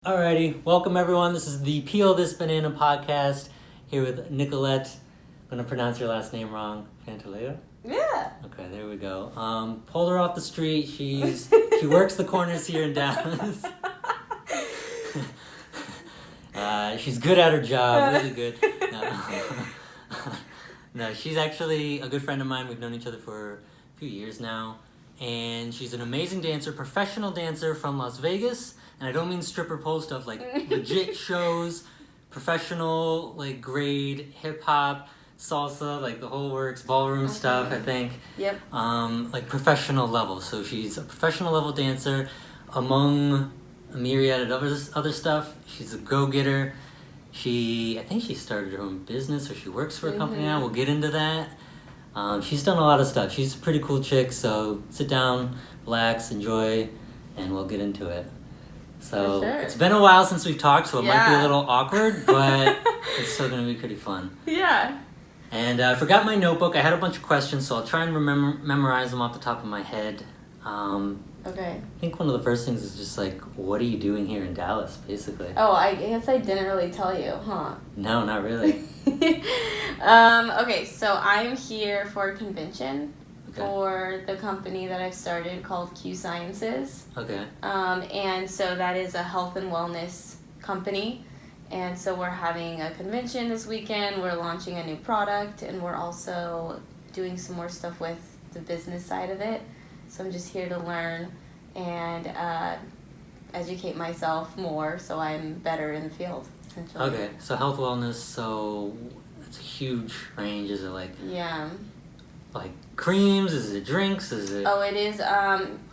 Alrighty, welcome everyone. This is the Peel This Banana podcast here with Nicolette. I'm gonna pronounce your last name wrong. Pantaleo? Yeah. Okay, there we go. Pulled her off the street. She works the corners here in Dallas. She's good at her job, really good. No, she's actually a good friend of mine. We've known each other for a few years now. And she's an amazing dancer, professional dancer from Las Vegas. And I don't mean stripper pole stuff, like legit shows, professional, like grade, hip hop, salsa, like the whole works, ballroom stuff, I think. Yep. Like professional level. So she's a professional level dancer among a myriad of other stuff. She's a go-getter. I think she started her own business, or she works for a company now. We'll get into that. She's done a lot of stuff. She's a pretty cool chick, so sit down, relax, enjoy, and we'll get into it. So It's been a while since we've talked, so it might be a little awkward, but it's still going to be pretty fun. Yeah. And I forgot my notebook. I had a bunch of questions, so I'll try and memorize them off the top of my head. Okay. I think one of the first things is just like, what are you doing here in Dallas, basically? Oh, I guess I didn't really tell you, huh? No, not really. Okay, so I'm here for a convention for the company that I've started called QSciences. Okay. And so that is a health and wellness company. And so we're having a convention this weekend. We're launching a new product, and we're also doing some more stuff with the business side of it. So I'm just here to learn and educate myself more so I'm better in the field, essentially. Okay, so health wellness, so it's a huge range. Is it like like creams? Is it drinks? Is it? Oh, it is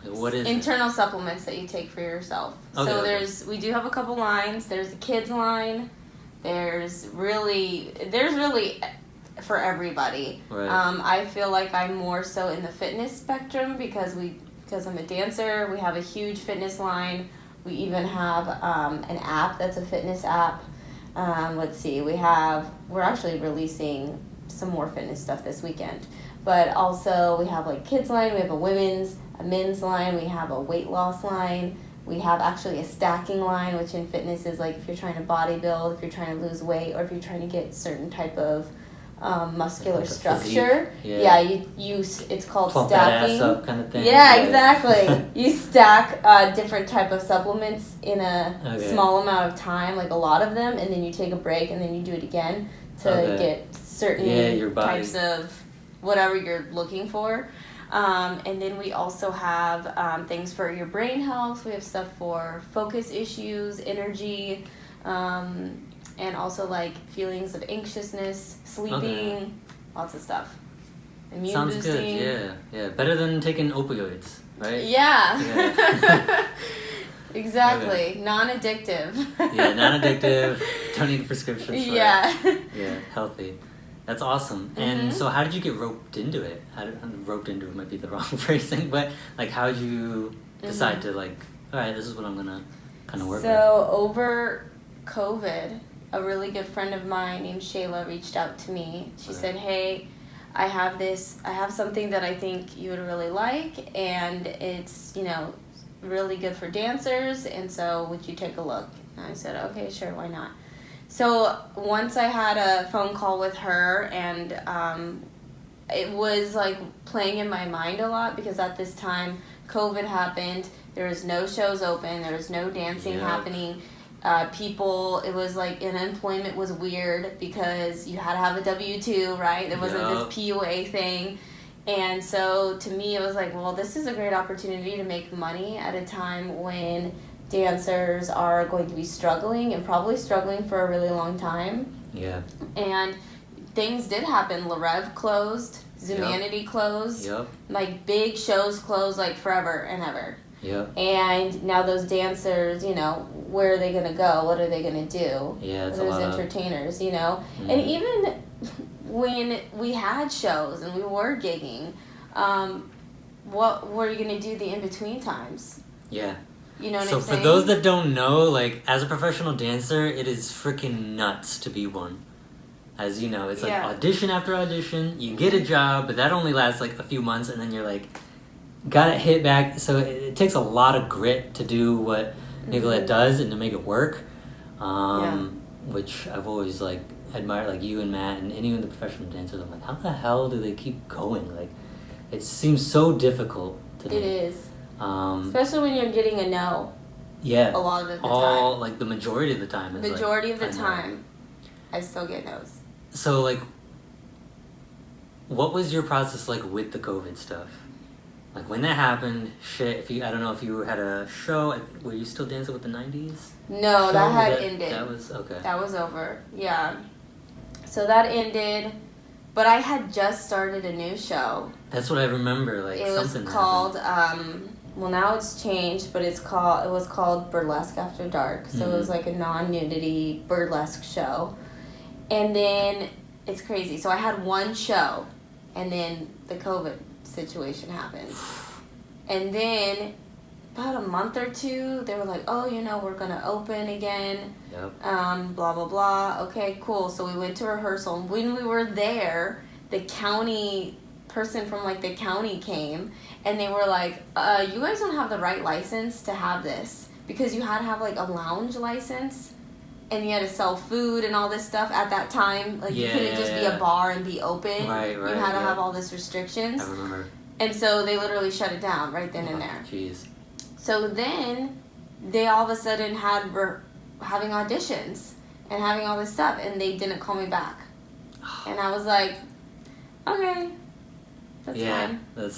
what is internal supplements that you take for yourself. Okay, so we do have a couple lines. There's a kids line. There's really for everybody. Right. I feel like I'm more so in the fitness spectrum because I'm a dancer. We have a huge fitness line. We even have an app that's a fitness app. Let's see, we're actually releasing some more fitness stuff this weekend. But also we have like kids line, we have a men's line, we have a weight loss line. We have actually a stacking line, which in fitness is like if you're trying to bodybuild, if you're trying to lose weight, or if you're trying to get certain type of muscular like structure. It's called Plump stacking. That ass up kind of thing. Yeah, exactly. You stack different type of supplements in a small amount of time, like a lot of them, and then you take a break and then you do it again to get certain types of whatever you're looking for. And then we also have things for your brain health. We have stuff for focus issues, energy, and also like feelings of anxiousness, sleeping, lots of stuff. Immune Sounds boosting. Good, yeah. Better than taking opioids, right? Yeah. Exactly. Okay. Non-addictive. Yeah, non-addictive. Don't need prescriptions for it. Yeah, healthy. That's awesome. And so how did you get roped into it? Roped into it might be the wrong phrasing, but like how did you decide to like, all right, this is what I'm going to kind of work with? So over COVID, a really good friend of mine named Shayla reached out to me. She said, hey, I have something that I think you would really like, and it's, really good for dancers, and so would you take a look? And I said, okay, sure, why not? So once I had a phone call with her, and it was like playing in my mind a lot because at this time COVID happened. There was no shows open. There was no dancing happening. It was like unemployment was weird because you had to have a W-2, right? There wasn't this PUA thing. And so to me it was like, well, this is a great opportunity to make money at a time when dancers are going to be struggling and probably struggling for a really long time. Yeah. And things did happen. La Rev closed. Zumanity closed. Like big shows closed like forever and ever. And now those dancers, where are they going to go? What are they going to do? Yeah, those entertainers, And even when we had shows and we were gigging, what were you going to do the in-between times? Yeah. You know what I'm saying? So for those that don't know, like, as a professional dancer, it is freaking nuts to be one. As you know, it's like audition after audition, you get a job, but that only lasts like a few months, and then you're like, gotta hit back. So it takes a lot of grit to do what Nicolette does, and to make it work. Yeah. Which I've always like admired, like you and Matt and any of the professional dancers. I'm like, how the hell do they keep going? Like, it seems so difficult to me. It is. Especially when you're getting a no. Yeah. A lot of the time. Like the majority of the time. Is Majority like, of the time, I still get no's. So like, what was your process like with the COVID stuff? Like when that happened, shit. I don't know if you had a show. Were you still dancing with the '90s? No, that had ended. That was okay. That was over. Yeah. So that ended, but I had just started a new show. That's what I remember. Like it was called. Well, now it's changed, but it was called Burlesque After Dark. So it was like a non-nudity burlesque show, and then it's crazy. So I had one show, and then the COVID situation happened, and then about a month or two, they were like, oh, we're gonna open again. Yep. Blah blah blah. Okay, cool. So we went to rehearsal, and when we were there, the county person from like the county came, and they were like, you guys don't have the right license to have this, because you had to have like a lounge license, and you had to sell food and all this stuff at that time. Like, you couldn't just be a bar and be open. Right, you had to have all these restrictions. I remember. And so they literally shut it down right then and there. Jeez. So then they all of a sudden were having auditions and having all this stuff, and they didn't call me back. And I was like, okay, that's fine. That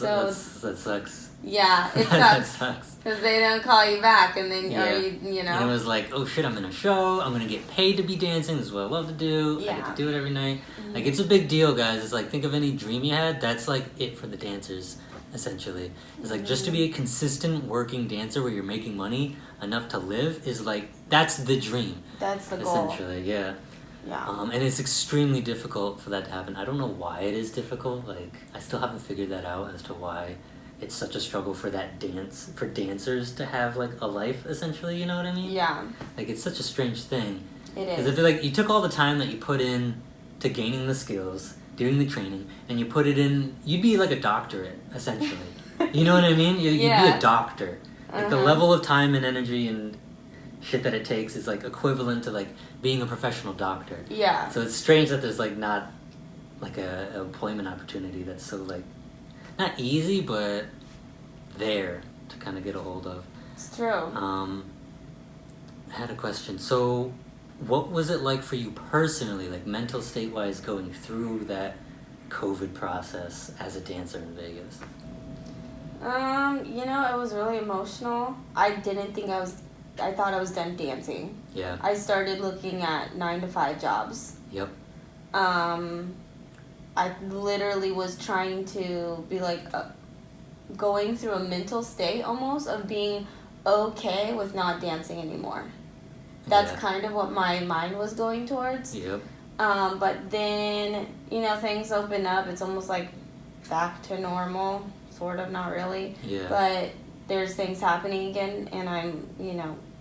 sucks. Yeah, it That sucks. sucks. Because they don't call you back, and then, you know. And it was like, oh shit, I'm in a show, I'm gonna get paid to be dancing, this is what I love to do, I get to do it every night. Mm-hmm. Like, it's a big deal, guys. It's like, think of any dream you had, that's like it for the dancers, essentially. It's like, just to be a consistent working dancer where you're making money enough to live is like, that's the dream. That's the goal. Essentially, yeah. Yeah. And it's extremely difficult for that to happen. I don't know why it is difficult. Like, I still haven't figured that out as to why it's such a struggle for dancers to have like a life, essentially, you know what I mean? Yeah. Like, it's such a strange thing. It is. Because I feel like you took all the time that you put in to gaining the skills, doing the training, and you put it in, you'd be like a doctorate, essentially. You know what I mean? You'd be a doctor. Like, the level of time and energy and shit that it takes is like equivalent to like being a professional doctor. Yeah. So it's strange that there's like not like a employment opportunity that's so like not easy, but there to kind of get a hold of. It's true. I had a question. So what was it like for you personally, like mental state wise, going through that COVID process as a dancer in Vegas? It was really emotional. I thought I was done dancing. Yeah. I started looking at 9-to-5 jobs. Yep. I literally was trying to be like going through a mental state almost of being okay with not dancing anymore. That's kind of what my mind was going towards. Yep. But then, things open up. It's almost like back to normal, sort of, not really. Yeah. But there's things happening again, and I'm,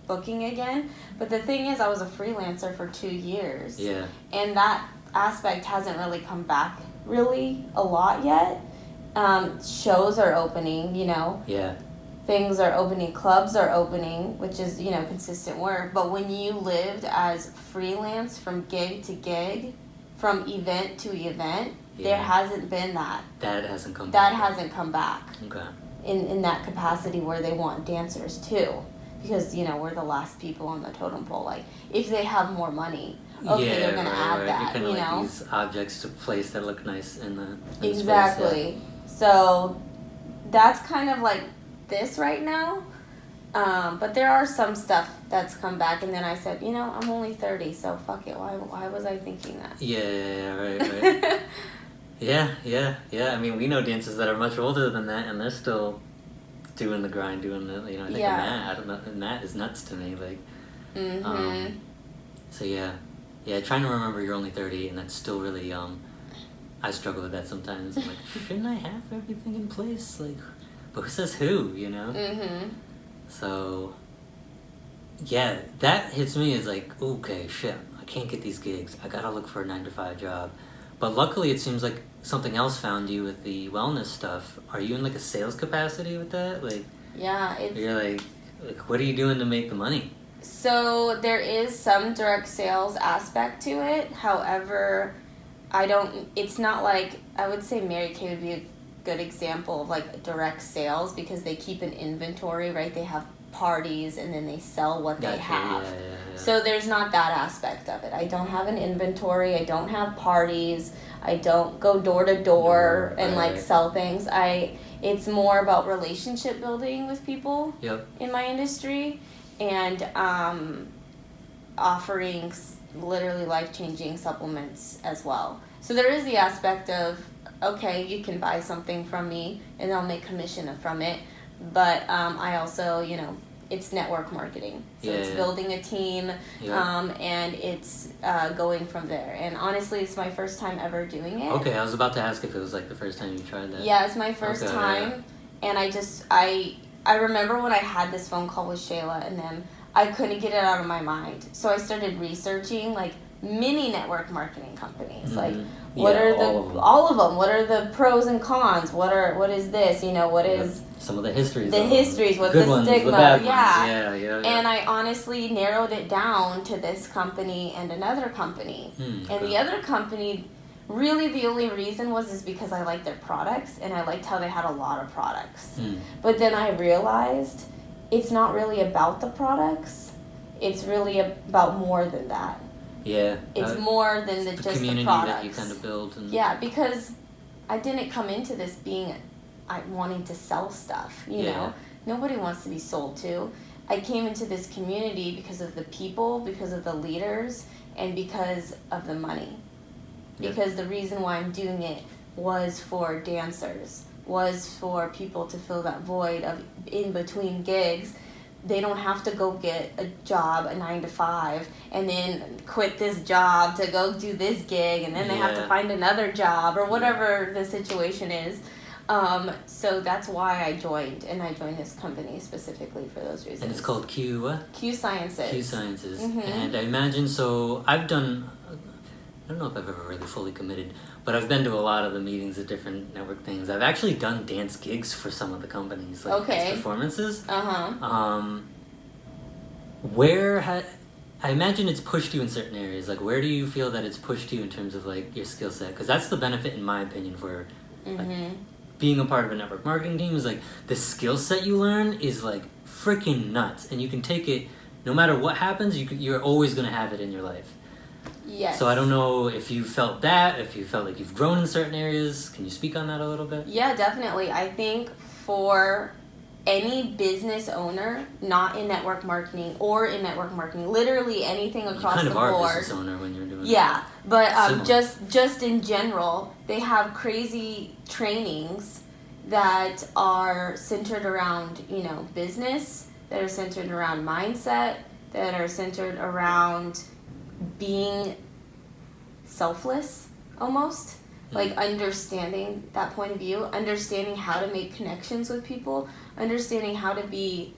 booking again. But the thing is, I was a freelancer for 2 years. Yeah. And that aspect hasn't really come back really a lot yet. Shows are opening, Yeah. Things are opening, clubs are opening, which is, consistent work. But when you lived as freelance from gig to gig, from event to event, there hasn't been that. That hasn't come back. That hasn't come back. Okay. In that capacity where they want dancers too. Because, we're the last people on the totem pole. Like, if they have more money, they're going to add that, You're kind of like these objects to place that look nice in the Exactly. Space, yeah. So, that's kind of like this right now. But there are some stuff that's come back, and then I said, I'm only 30, so fuck it. Why was I thinking that? Yeah, right. Yeah. I mean, we know dancers that are much older than that, and they're still doing the grind, doing the, I think Matt, I don't know, Matt is nuts to me, like, so yeah, trying to remember you're only 30, and that's still really young. I struggle with that sometimes. I'm like, shouldn't I have everything in place? Like, but who says who, So, yeah, that hits me as like, okay, shit, I can't get these gigs. I gotta look for a 9-to-5 job. But luckily, it seems like something else found you with the wellness stuff. Are you in like a sales capacity with that? Like, yeah, you're like, Like, what are you doing to make the money? So there is some direct sales aspect to it. However, it's not like, I would say Mary Kay would be a good example of like direct sales because they keep an inventory, right? They have parties and then they sell what they have. Yeah. So there's not that aspect of it. I don't have an inventory. I don't have parties. I don't go door to door and like sell things. It's more about relationship building with people in my industry and offering literally life-changing supplements as well. So there is the aspect of, okay, you can buy something from me and I'll make commission from it. But I also, it's network marketing. So it's building a team and it's going from there. And honestly, it's my first time ever doing it. Okay, I was about to ask if it was like the first time you tried that. Yeah, it's my first time. And I remember when I had this phone call with Shayla and them, I couldn't get it out of my mind. So I started researching like mini network marketing companies. Like what are all of them? What are the pros and cons? What is this? What is some of the histories? What's the the stigma? Bad ones. Yeah. And I honestly narrowed it down to this company and another company. And the other company, really the only reason is because I liked their products and I liked how they had a lot of products. But then I realized it's not really about the products. It's really about more than that. Yeah. It's more than just the community products. that you kind of build. Yeah, because I didn't come into this wanting to sell stuff, you know? Nobody wants to be sold to. I came into this community because of the people, because of the leaders, and because of the money. Because the reason why I'm doing it was for dancers, was for people to fill that void of in between gigs. They don't have to go get a job, a 9 to 5, and then quit this job to go do this gig, and then they have to find another job or whatever the situation is. So that's why I joined, and I joined this company specifically for those reasons. And it's called QSciences. QSciences. And I imagine, so I've done, I don't know if I've ever really fully committed, but I've been to a lot of the meetings at different network things. I've actually done dance gigs for some of the companies, like dance performances. I imagine it's pushed you in certain areas. Like, where do you feel that it's pushed you in terms of like your skill set? Because that's the benefit, in my opinion, for like, being a part of a network marketing team is like the skill set you learn is like freaking nuts, and you can take it no matter what happens. You're always going to have it in your life. Yes. So I don't know if you felt that, if you felt like you've grown in certain areas. Can you speak on that a little bit? Yeah, definitely. I think for any business owner, not in network marketing or in network marketing, literally anything across the board. You kind of are a business owner when you're doing that. But just in general, they have crazy trainings that are centered around, business, that are centered around mindset, that are centered around being selfless almost. Like understanding that point of view, understanding how to make connections with people, understanding how to be,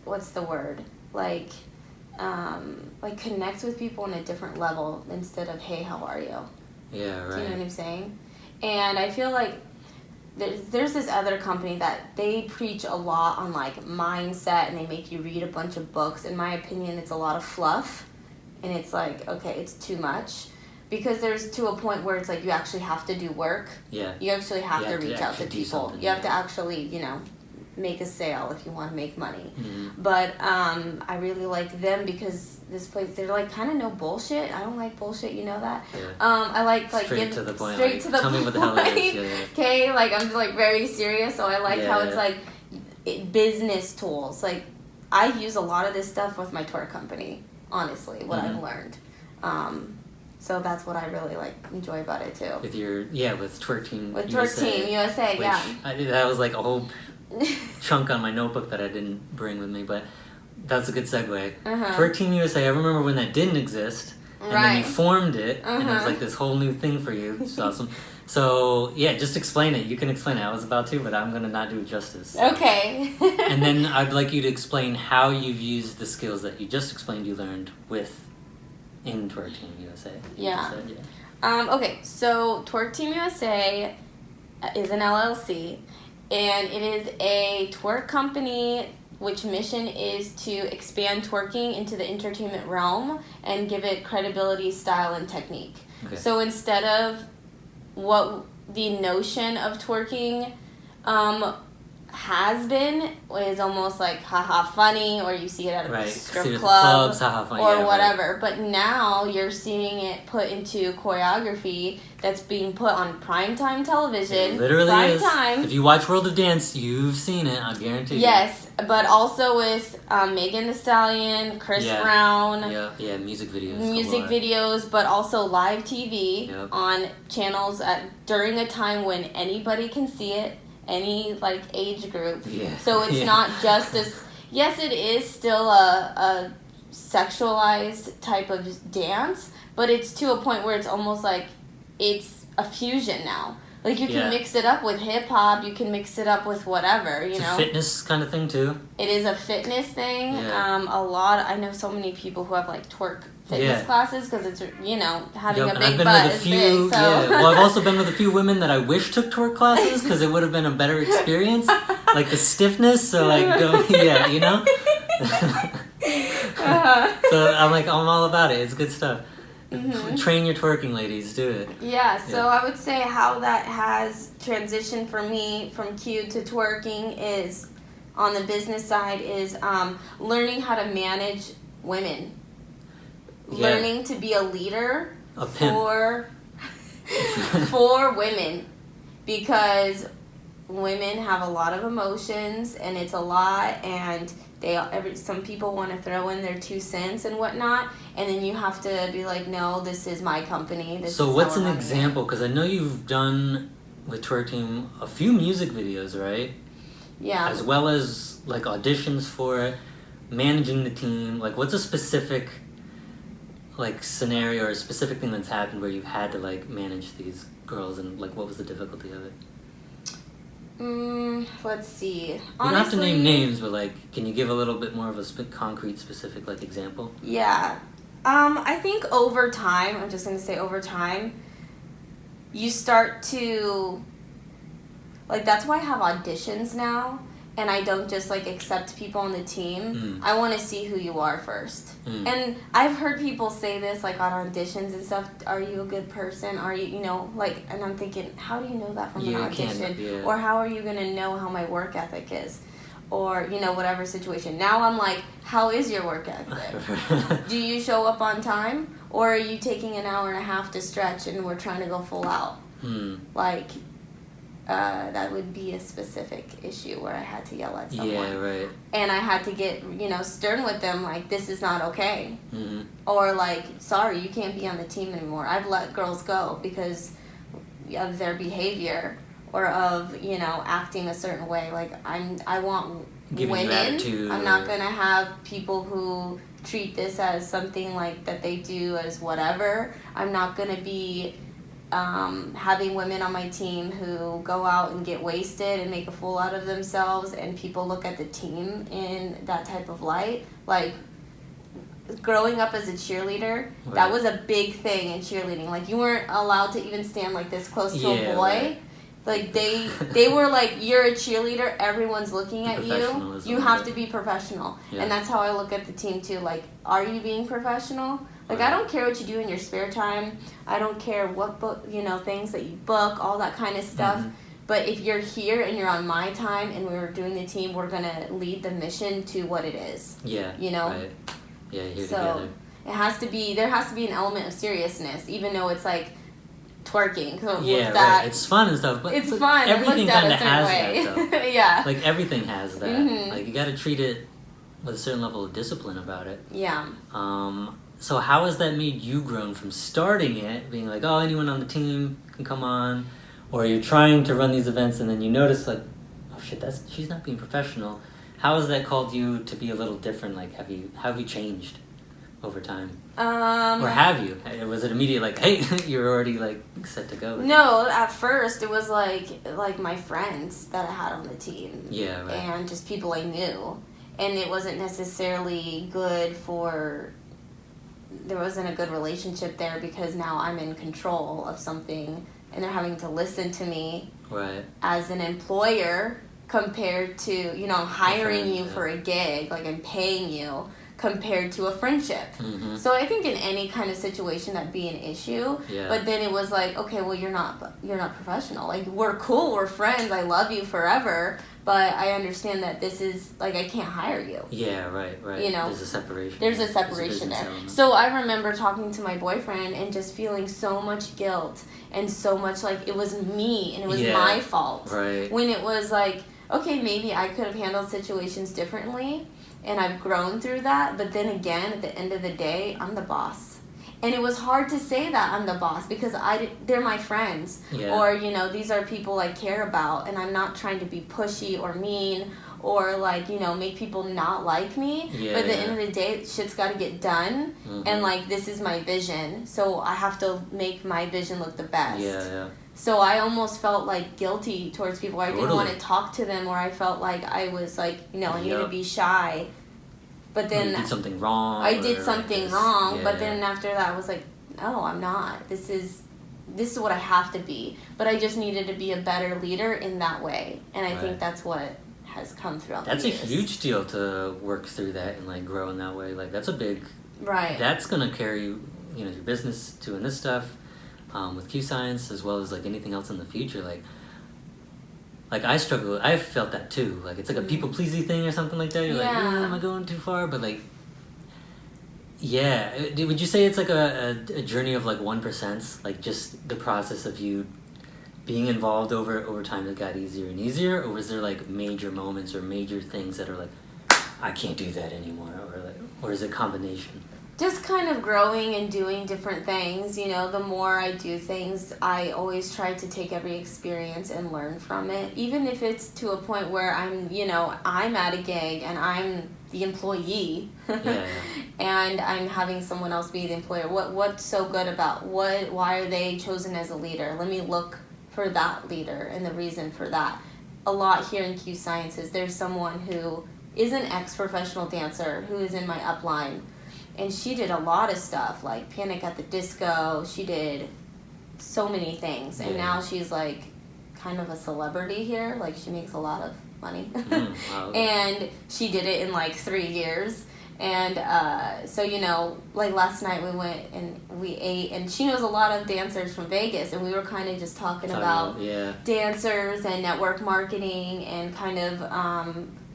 what's the word? Like connect with people on a different level instead of, hey, how are you? Yeah, right. Do you know what I'm saying? And I feel like there's this other company that they preach a lot on like mindset and they make you read a bunch of books. In my opinion, it's a lot of fluff and it's like, okay, it's too much. Because there's to a point where it's like you actually have to do work. Yeah. You actually have to reach out to people. You have to actually, make a sale if you want to make money. But I really like them because this place, they're like kind of no bullshit. I don't like bullshit, you know that? Yeah. I like straight to the point. Straight to the point. Tell me what the hell it is. Okay, like I'm like very serious, so I like how it's like business tools. Like I use a lot of this stuff with my twerk company, honestly, what I've learned. So that's what I really enjoy about it too. With Twerk Team. With Twerk Team USA, that was like a whole chunk on my notebook that I didn't bring with me, but that's a good segue. Twerk Team USA. I remember when that didn't exist, and then you formed it, and it was like this whole new thing for you. It's awesome. So just explain it. You can explain it. I was about to, but I'm gonna not do it justice. Okay. And then I'd like you to explain how you've used the skills that you just explained you learned in Twerk Team USA. Okay, so Twerk Team USA is an LLC, and it is a twerk company which mission is to expand twerking into the entertainment realm and give it credibility, style, and technique. Okay. So instead of what the notion of twerking has been, is almost like haha funny, or you see it at a strip club funny, or whatever. But now you're seeing it put into choreography that's being put on primetime television. It literally is. Time. If you watch World of Dance, you've seen it, I guarantee you. Yes, but also with Megan Thee Stallion, Chris Brown. Yeah, music videos. Music videos, but also live TV on channels during a time when anybody can see it. Any like age group, so it's not just as it is still a sexualized type of dance, but it's to a point where it's almost like it's a fusion now. Like you can mix it up with hip hop, you can mix it up with whatever, it's a fitness kind of thing too. It is a fitness thing. I know so many people who have like twerk fitness classes because it's having a big butt is big. So. Well, I've also been with a few women that I wish took twerk classes because it would have been a better experience, like the stiffness. So like, So I'm all about it. It's good stuff. Mm-hmm. Train your twerking, ladies. Do it. Yeah. So I would say how that has transitioned for me from Q to twerking is on the business side is learning how to manage women. Learning to be a leader for women, because women have a lot of emotions and it's a lot, and some people want to throw in their 2 cents and whatnot, and then you have to be like, no, this is my company. So what's an example? Because I know you've done with Twerk Team a few music videos, right? Yeah. As well as like auditions for it, managing the team. Like, what's a specific like scenario or a specific thing that's happened where you've had to like manage these girls, and like what was the difficulty of it? Let's see. You don't have to name names, but like, can you give a little bit more of a concrete, specific like example? Yeah. I think over time, I'm just going to say over time, you start to, like, that's why I have auditions now, and I don't just like accept people on the team. I want to see who you are first. And I've heard people say this like on auditions and stuff, are you a good person? Are you, like, and I'm thinking, how do you know that from an audition? Or how are you going to know how my work ethic is? Or, whatever situation. Now I'm like, how is your work ethic? Do you show up on time? Or are you taking an hour and a half to stretch and we're trying to go full out? Like, that would be a specific issue where I had to yell at someone. Yeah, right. And I had to get, stern with them, like, this is not okay. Or, like, sorry, you can't be on the team anymore. I've let girls go because of their behavior or of, acting a certain way. Like, I want women. I'm not going to have people who treat this as something, like, that they do as whatever. I'm not going to be having women on my team who go out and get wasted and make a fool out of themselves, and people look at the team in that type of light. Like, growing up as a cheerleader, that was a big thing in cheerleading. Like, you weren't allowed to even stand like this close to a boy. Right. Like, they were like, you're a cheerleader, everyone's looking at you. You have to be professional. Yeah. And that's how I look at the team too. Like, are you being professional? Like, I don't care what you do in your spare time. I don't care what book, things that you book, all that kind of stuff. But if you're here and you're on my time and we're doing the team, we're going to lead the mission to what it is. Yeah. Right. Yeah, here so together. There has to be an element of seriousness, even though it's like twerking. So right. It's fun and stuff, but it's fun. Everything kind of has that, though. Yeah. Like, everything has that. Like, you got to treat it with a certain level of discipline about it. Yeah. So how has that made you grown from starting it, being like, oh, anyone on the team can come on, or you're trying to run these events and then you notice like, oh shit, she's not being professional. How has that called you to be a little different? Like, have you changed over time? Or have you? Was it immediate like, hey, you're already like set to go? No, at first it was like my friends that I had on the team. Yeah, right. And just people I knew. And it wasn't necessarily good there wasn't a good relationship there because now I'm in control of something and they're having to listen to me Right. as an employer compared to, you know, hiring you for a gig, like I'm paying you, compared to a friendship. Mm-hmm. So I think in any kind of situation that'd be an issue. Yeah. But then it was like, okay, well you're not professional. Like we're cool, we're friends, I love you forever, but I understand that this is like I can't hire you. Yeah, right. You know, there's a separation. There's a separation there. So I remember talking to my boyfriend and just feeling so much guilt and so much like it was me and it was my fault. Right. When it was like, okay, maybe I could have handled situations differently and I've grown through that, but then again, at the end of the day, I'm the boss. And it was hard to say that I'm the boss because they're my friends. Yeah. Or, you know, these are people I care about and I'm not trying to be pushy or mean or like, you know, make people not like me. Yeah, but at the end of the day, shit's got to get done. Mm-hmm. And like, this is my vision. So I have to make my vision look the best. Yeah. So I almost felt like guilty towards people. I didn't want to talk to them, or I felt like I was like, you know, I need to be shy. But then you did something wrong. I did something wrong. Yeah. But then after that, I was like, no, I'm not. This is what I have to be. But I just needed to be a better leader in that way, and I think that's what has come throughout. That's the a years. huge deal to work through that and like grow in that way. Like that's a big. Right. That's gonna carry you know your business doing this stuff. With QSciences as well as like anything else in the future, like I struggle. I've felt that too. Like it's like a people pleasing thing or something like that. You're like, am I going too far? But like, yeah. Would you say it's like a journey of like 1%? Like just the process of you being involved over time that got easier and easier, or was there like major moments or major things that are like, I can't do that anymore, or is it a combination? Just kind of growing and doing different things. You know, the more I do things, I always try to take every experience and learn from it. Even if it's to a point where I'm at a gig and I'm the employee and I'm having someone else be the employer. What's so good about why are they chosen as a leader? Let me look for that leader and the reason for that. A lot here in QSciences, there's someone who is an ex-professional dancer who is in my upline. And she did a lot of stuff, like Panic at the Disco. She did so many things. And now she's, like, kind of a celebrity here. Like, she makes a lot of money. Wow. And she did it in, like, 3 years. And so, you know, like, last night we went and we ate. And she knows a lot of dancers from Vegas. And we were kind of just talking about dancers and network marketing and kind of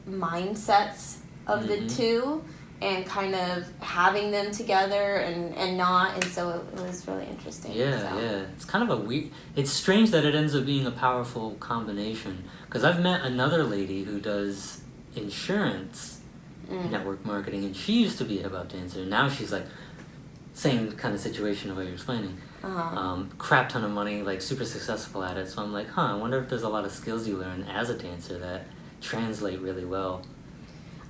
mindsets of the two. And kind of having them together and not, and so it was really interesting. Yeah. It's kind of it's strange that it ends up being a powerful combination. Because I've met another lady who does insurance network marketing, and she used to be a hip hop dancer, and now she's like, same kind of situation of what you're explaining. Crap ton of money, like super successful at it. So I'm like, I wonder if there's a lot of skills you learn as a dancer that translate really well.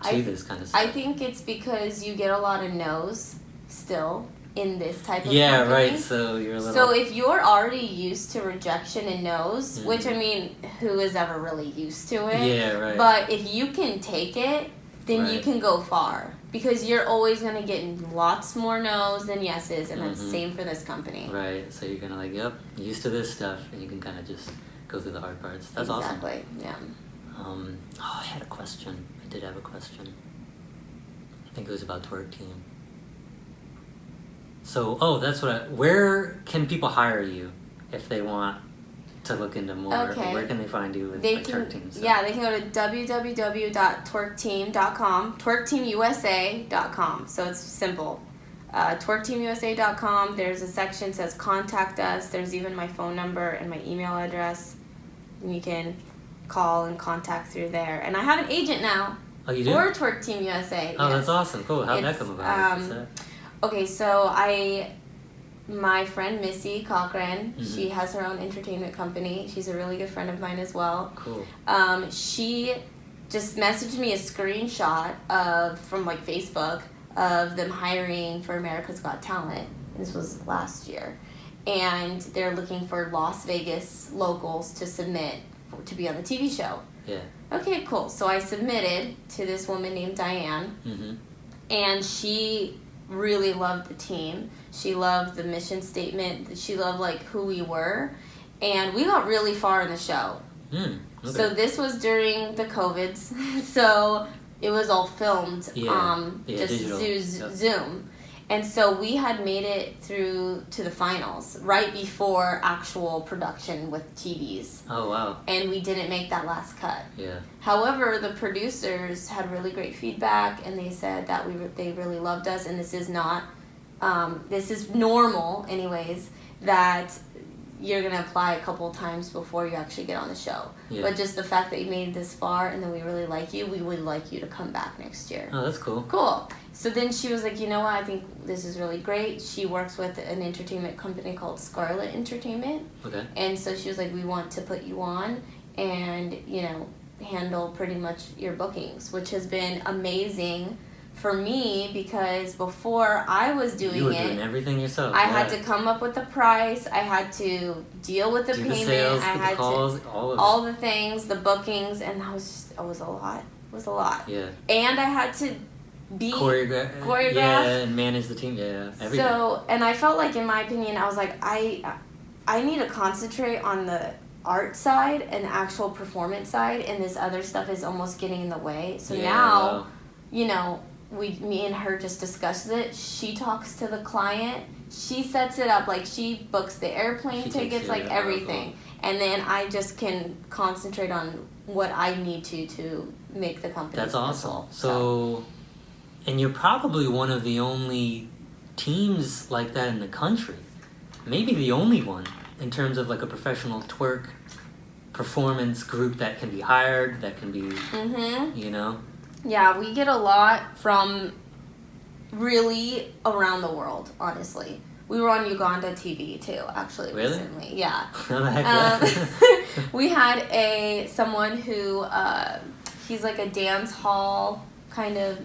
This kind of stuff. I think it's because you get a lot of no's still in this type of company. Right. So you're a little. So if you're already used to rejection and no's, which I mean, who is ever really used to it? Yeah, right. But if you can take it, then you can go far because you're always gonna get lots more no's than yeses, and that's the same for this company. Right. So you're gonna like, used to this stuff, and you can kind of just go through the hard parts. That's awesome. Exactly. Yeah. I had a question. I did have a question. I think it was about Twerk Team. So, that's where can people hire you if they want to look into more? Okay. Where can they find you with Twerk Team? So. Yeah, they can go to www.twerkteam.com, TwerkteamUSA.com. So it's simple. TwerkteamUSA.com. There's a section that says contact us. There's even my phone number and my email address. And you can call and contact through there. And I have an agent now. Oh, you do? For Twerk Team USA. Oh, that's awesome. Cool. How'd that come about? Okay, so my friend Missy Cochran, she has her own entertainment company. She's a really good friend of mine as well. Cool. She just messaged me a screenshot from like Facebook of them hiring for America's Got Talent. This was last year. And they're looking for Las Vegas locals to submit to be on the TV show. Yeah. Okay, cool. So I submitted to this woman named Diane, and she really loved the team. She loved the mission statement. She loved like who we were, and we got really far in the show. Okay. So this was during the COVIDs, so it was all filmed, just digital. Zoom. And so we had made it through to the finals right before actual production with TVs. Oh, wow. And we didn't make that last cut. Yeah. However, the producers had really great feedback, and they said that they really loved us, and this is not, this is normal anyways, that you're going to apply a couple of times before you actually get on the show. Yeah. But just the fact that you made it this far and then we really like you, we would like you to come back next year. Oh, that's cool. Cool. So then she was like, you know what, I think this is really great. She works with an entertainment company called Scarlet Entertainment. Okay. And so she was like, we want to put you on and, you know, handle pretty much your bookings, which has been amazing for me because before I was doing you were doing everything yourself. I had to come up with the price. I had to deal with the payment. The sales, I had the calls, to all the things, the bookings, and that was just, it was a lot. It was a lot. Yeah. And I had to be choreograph. Yeah, and manage the team. Yeah, everything. So, and I felt like, in my opinion, I was like, I need to concentrate on the art side and the actual performance side, and this other stuff is almost getting in the way. So now, you know, me and her just discusses it. She talks to the client. She sets it up, like she books the airplane tickets, like everything. And then I just can concentrate on what I need to make the company That's successful. awesome. So, and you're probably one of the only teams like that in the country. Maybe the only one in terms of like a professional twerk performance group that can be hired, that can be, you know? Yeah, we get a lot from really around the world, honestly. We were on Uganda TV too, actually, recently. Yeah. We had someone who, he's like a dance hall kind of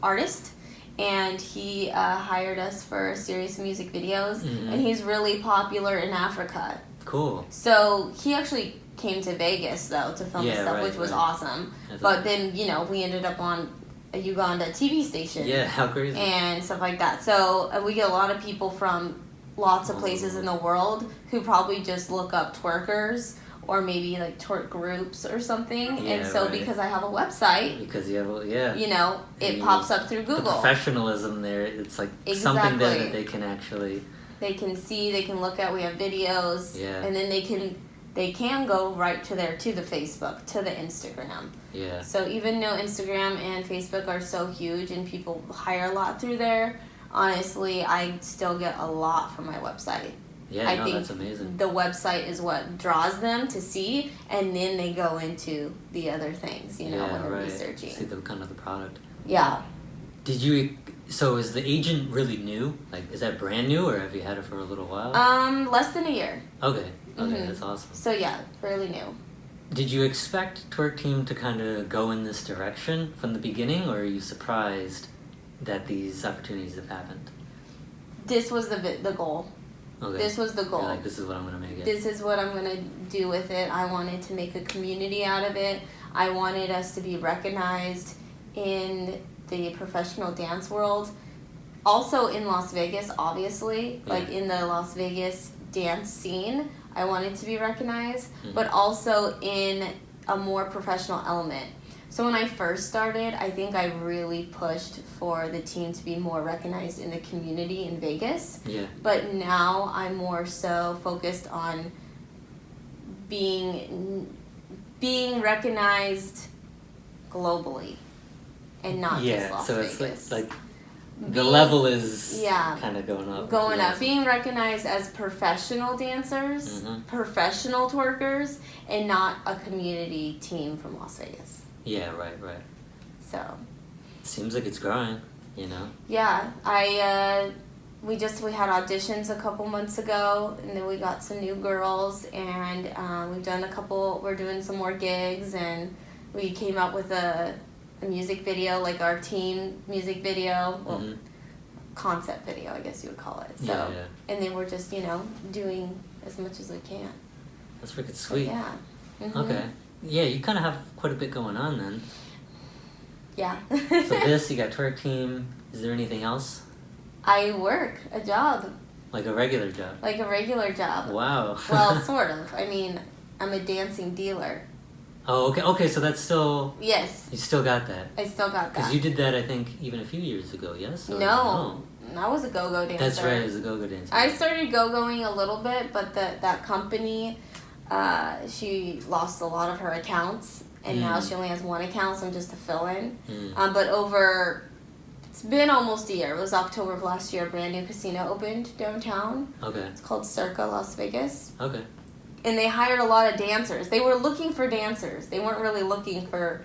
artist, and he hired us for serious music videos, and he's really popular in Africa. Cool. So he actually came to Vegas though to film this stuff, which was awesome. But then, you know, we ended up on a Uganda TV station. Yeah, how crazy. And stuff like that. So we get a lot of people from lots of places in the world who probably just look up twerkers or maybe like twerk groups or something. Yeah, and so because I have a website, because you have, you know, it pops up through Google. The professionalism there, it's like something there that they can actually... They can see, they can look at, we have videos, and then they can go right to the Facebook, to the Instagram. Yeah. So even though Instagram and Facebook are so huge and people hire a lot through there, honestly, I still get a lot from my website. Yeah, I think that's amazing. The website is what draws them to see, and then they go into the other things, you know, when they're researching. See the kind of the product. Yeah. So is the agent really new? Like, is that brand new, or have you had it for a little while? Less than a year. Okay, that's awesome. So yeah, fairly new. Did you expect Twerk Team to kind of go in this direction from the beginning, or are you surprised that these opportunities have happened? This was the goal. Okay. This was the goal. You're like, this is what I'm going to make it. This is what I'm going to do with it. I wanted to make a community out of it. I wanted us to be recognized in the professional dance world. Also in Las Vegas, obviously. Yeah. Like in the Las Vegas dance scene, I wanted to be recognized. But also in a more professional element. So when I first started, I think I really pushed for the team to be more recognized in the community in Vegas. Yeah. But now I'm more so focused on being recognized globally and not just Las Vegas. It's like the level is kind of going up. Going up. Being recognized as professional dancers, professional twerkers, and not a community team from Las Vegas. Yeah, right. So. Seems like it's growing, you know? Yeah, we had auditions a couple months ago, and then we got some new girls, and we're doing some more gigs, and we came up with a music video, like our team music video, concept video, I guess you would call it. So, and then we're just, you know, doing as much as we can. That's freaking sweet. So, yeah. Okay. Yeah, you kind of have quite a bit going on then. Yeah. So you got Twerk Team. Is there anything else? I work a job. Like a regular job. Like a regular job. Wow. Well, sort of. I mean, I'm a dancing dealer. Oh, okay. Okay, so that's still... Yes. You still got that. I still got that. Because you did that, I think, even a few years ago, yes? Or no. I was a go-go dancer. That's right, it was a go-go dancer. I started go-going a little bit, but that company, she lost a lot of her accounts, and now she only has one account, so I'm just a fill-in. But it's been almost a year. It was October of last year. A brand new casino opened downtown. Okay. It's called Circa Las Vegas. Okay. And they hired a lot of dancers. They were looking for dancers. They weren't really looking for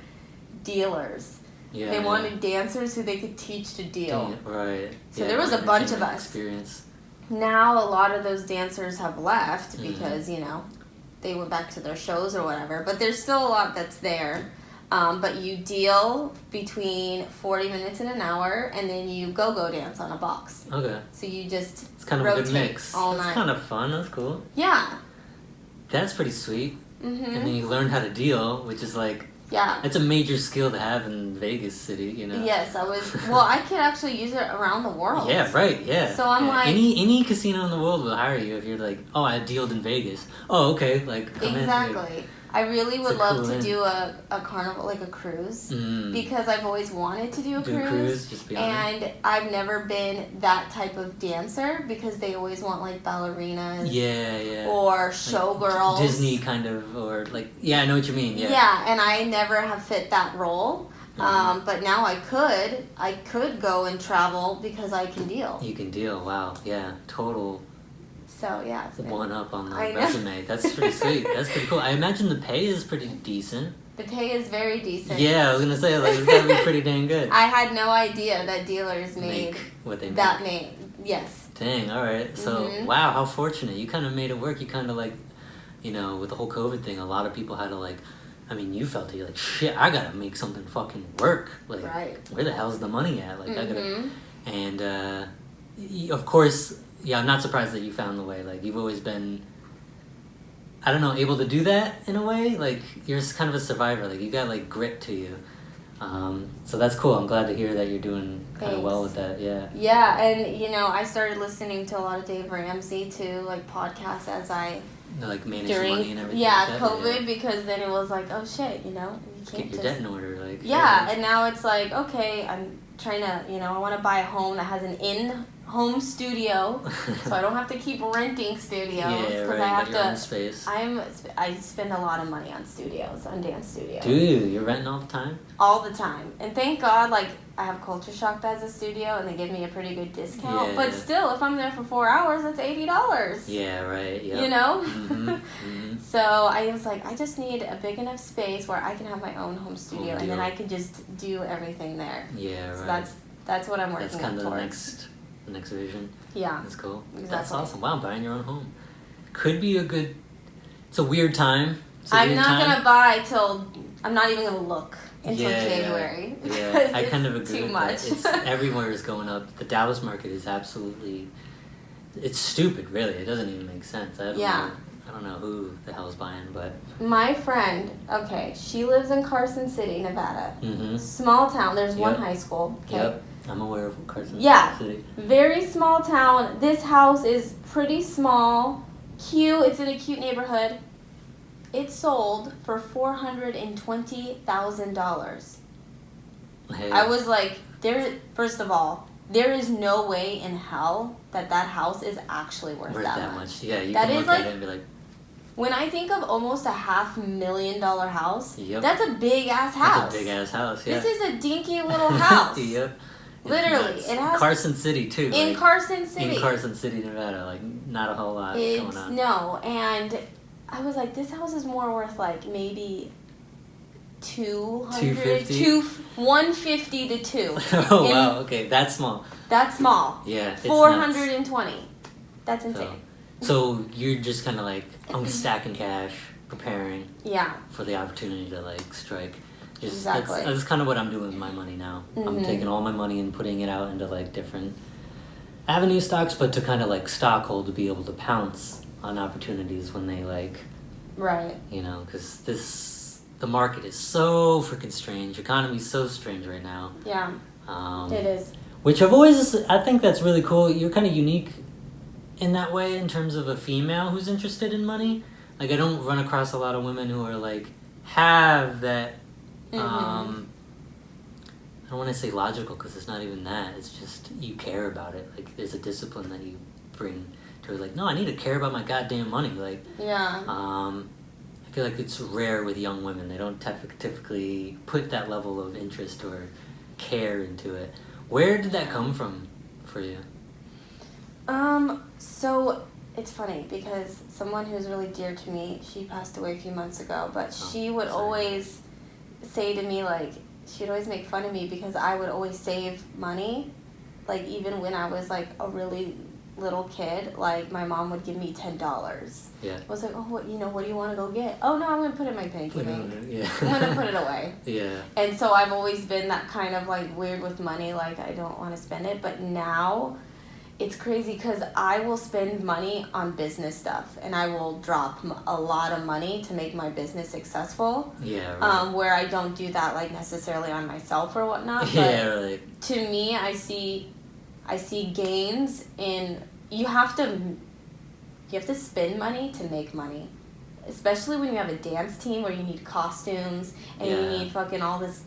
dealers. Yeah, they wanted dancers who they could teach to deal. Right. So there was a bunch of us. Experience. Now a lot of those dancers have left because, they went back to their shows or whatever. But there's still a lot that's there. But you deal between 40 minutes and an hour, and then you go dance on a box. Okay. So you just it's kind of rotate a good mix. all That's night. kind of fun. That's cool. Yeah. That's pretty sweet. Mm-hmm. And then you learn how to deal, which is like... Yeah. It's a major skill to have in Vegas City, Yes, I could actually use it around the world. Yeah, right, yeah. So I'm like... Any casino in the world will hire you if you're like, oh, I dealed in Vegas. Oh, okay, like, come Exactly. in. I really would love cool to in. do a carnival, like a cruise, because I've always wanted to do a cruise. Just be on it. And I've never been that type of dancer because they always want like ballerinas. Yeah. Or Like showgirls. Disney kind of, or like, yeah, I know what you mean. Yeah. Yeah, and I never have fit that role. But now I could go and travel because I can deal. You can deal. Wow. Yeah. Total. So yeah, it's One up on the I know. resume. That's pretty sweet. That's pretty cool. I imagine the pay is pretty decent. The pay is very decent. Yeah, I was gonna say like it's gotta be pretty dang good. I had no idea that dealers made what they that make. Yes. Dang. All right. So wow, how fortunate. You kind of made it work. You kind of like, with the whole COVID thing, a lot of people had to like. I mean, you felt it. You're like, shit. I gotta make something fucking work. Like, right. Where the hell's the money at? Like, I gotta. And of course. Yeah, I'm not surprised that you found the way. Like, you've always been, I don't know, able to do that in a way. Like, you're kind of a survivor. Like, you got, like, grit to you. So that's cool. I'm glad to hear that you're doing kind of well with that. Yeah. Yeah, and, I started listening to a lot of Dave Ramsey, too, like, podcasts as I... Like, manage money and everything yeah, like that. COVID, because then it was like, oh, shit, you can't get your debt in order. Like. Yeah, and now it's like, okay, I'm trying to, I want to buy a home that has an in-home studio, so I don't have to keep renting studios. Yeah, right. I have your own space. I spend a lot of money on studios, on dance studios. Do you? You're renting all the time? All the time. And thank God, like, I have Culture Shock as a studio, and they give me a pretty good discount. Yeah. But still, if I'm there for 4 hours, that's $80. Yeah, right. Yep. You know? Mm-hmm. So I was like, I just need a big enough space where I can have my own home studio, and then I can just do everything there. Yeah, so right. That's what I'm working That's kind of towards. the next vision. Yeah. That's cool. Exactly. That's awesome. Wow, buying your own home. Could be a good... It's a weird time. I'm not going to buy till... I'm not even going to look until January. Yeah, I kind of agree too with much. that. It's, everywhere is going up. The Dallas market is absolutely... It's stupid, really. It doesn't even make sense. I don't know who the hell's buying, but... My friend, okay, she lives in Carson City, Nevada. Mm-hmm. Small town. There's one high school. Okay? Yep. I'm aware of Carson City. Very small town. This house is pretty small, cute. It's in a cute neighborhood. It sold for $420,000. Hey. I was like, first of all, there is no way in hell that house is actually worth that much. Yeah, you that can is look at it and be like... When I think of almost $500,000 house, Yep. that's a big ass house. That's a big ass house, yeah. This is a dinky little house. Yep. Literally, it has Carson City too. In Carson City. In Carson City, Nevada, like not a whole lot going on. No, and I was like, this house is more worth like maybe 150 to 2. Oh wow, okay, that's small. That's small. Yeah, it's 420. That's insane. So you're just kind of like, I'm stacking cash, preparing. Yeah. For the opportunity to like strike. Exactly. That's kind of what I'm doing with my money now. Mm-hmm. I'm taking all my money and putting it out into like different avenue stocks, but to kind of like stockhold to be able to pounce on opportunities when they like, right? Because the market is so freaking strange. Economy's so strange right now. Yeah. It is. Which I think that's really cool. You're kind of unique in that way in terms of a female who's interested in money. Like, I don't run across a lot of women who are like have that. I don't want to say logical because it's not even that. It's just you care about it. Like, there's a discipline that you bring to it. Like, no, I need to care about my goddamn money. Like, I feel like it's rare with young women. They don't typically put that level of interest or care into it. Where did that come from for you? So it's funny because someone who's really dear to me, she passed away a few months ago, but she would always say to me, like, she'd always make fun of me because I would always save money. Like, even when I was, like, a really little kid, like, my mom would give me $10. Yeah. I was like, oh, what do you want to go get? Oh, no, I'm going to put it in my pinky ring. Yeah. I'm going to put it away. Yeah. And so I've always been that kind of, like, weird with money, like, I don't want to spend it. But now it's crazy because I will spend money on business stuff, and I will drop a lot of money to make my business successful. Yeah, right. Where I don't do that, like, necessarily on myself or whatnot. But yeah, right. To me, I see gains in you have to spend money to make money, especially when you have a dance team where you need costumes and you need fucking all this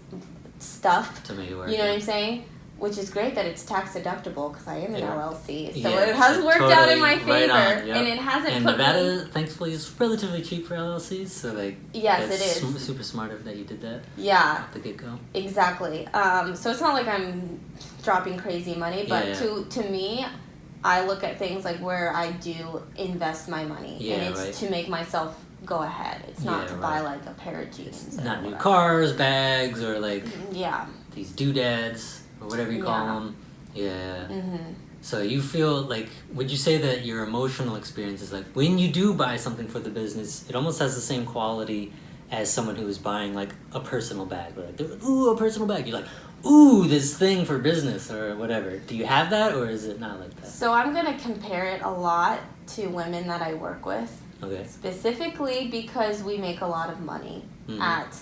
stuff to make it work. You know what I'm saying? Which is great that it's tax deductible because I am an LLC, so Yeah, it has worked out in my favor, right on, yep. and it hasn't. And put Nevada, me... thankfully, is relatively cheap for LLCs, so like yes, that's it is super smart of that you did that. Yeah, at the get go. Exactly. So it's not like I'm dropping crazy money, but to me, I look at things like where I do invest my money, and it's to make myself go ahead. It's not to buy like a pair of jeans. It's not new cars, bags, or like these doodads or whatever you call them. Yeah. Mm-hmm. So you feel like, would you say that your emotional experience is like when you do buy something for the business, it almost has the same quality as someone who is buying like a personal bag? Like, ooh, a personal bag. You're like, ooh, this thing for business or whatever. Do you have that, or is it not like that? So I'm going to compare it a lot to women that I work with. Okay. Specifically because we make a lot of money at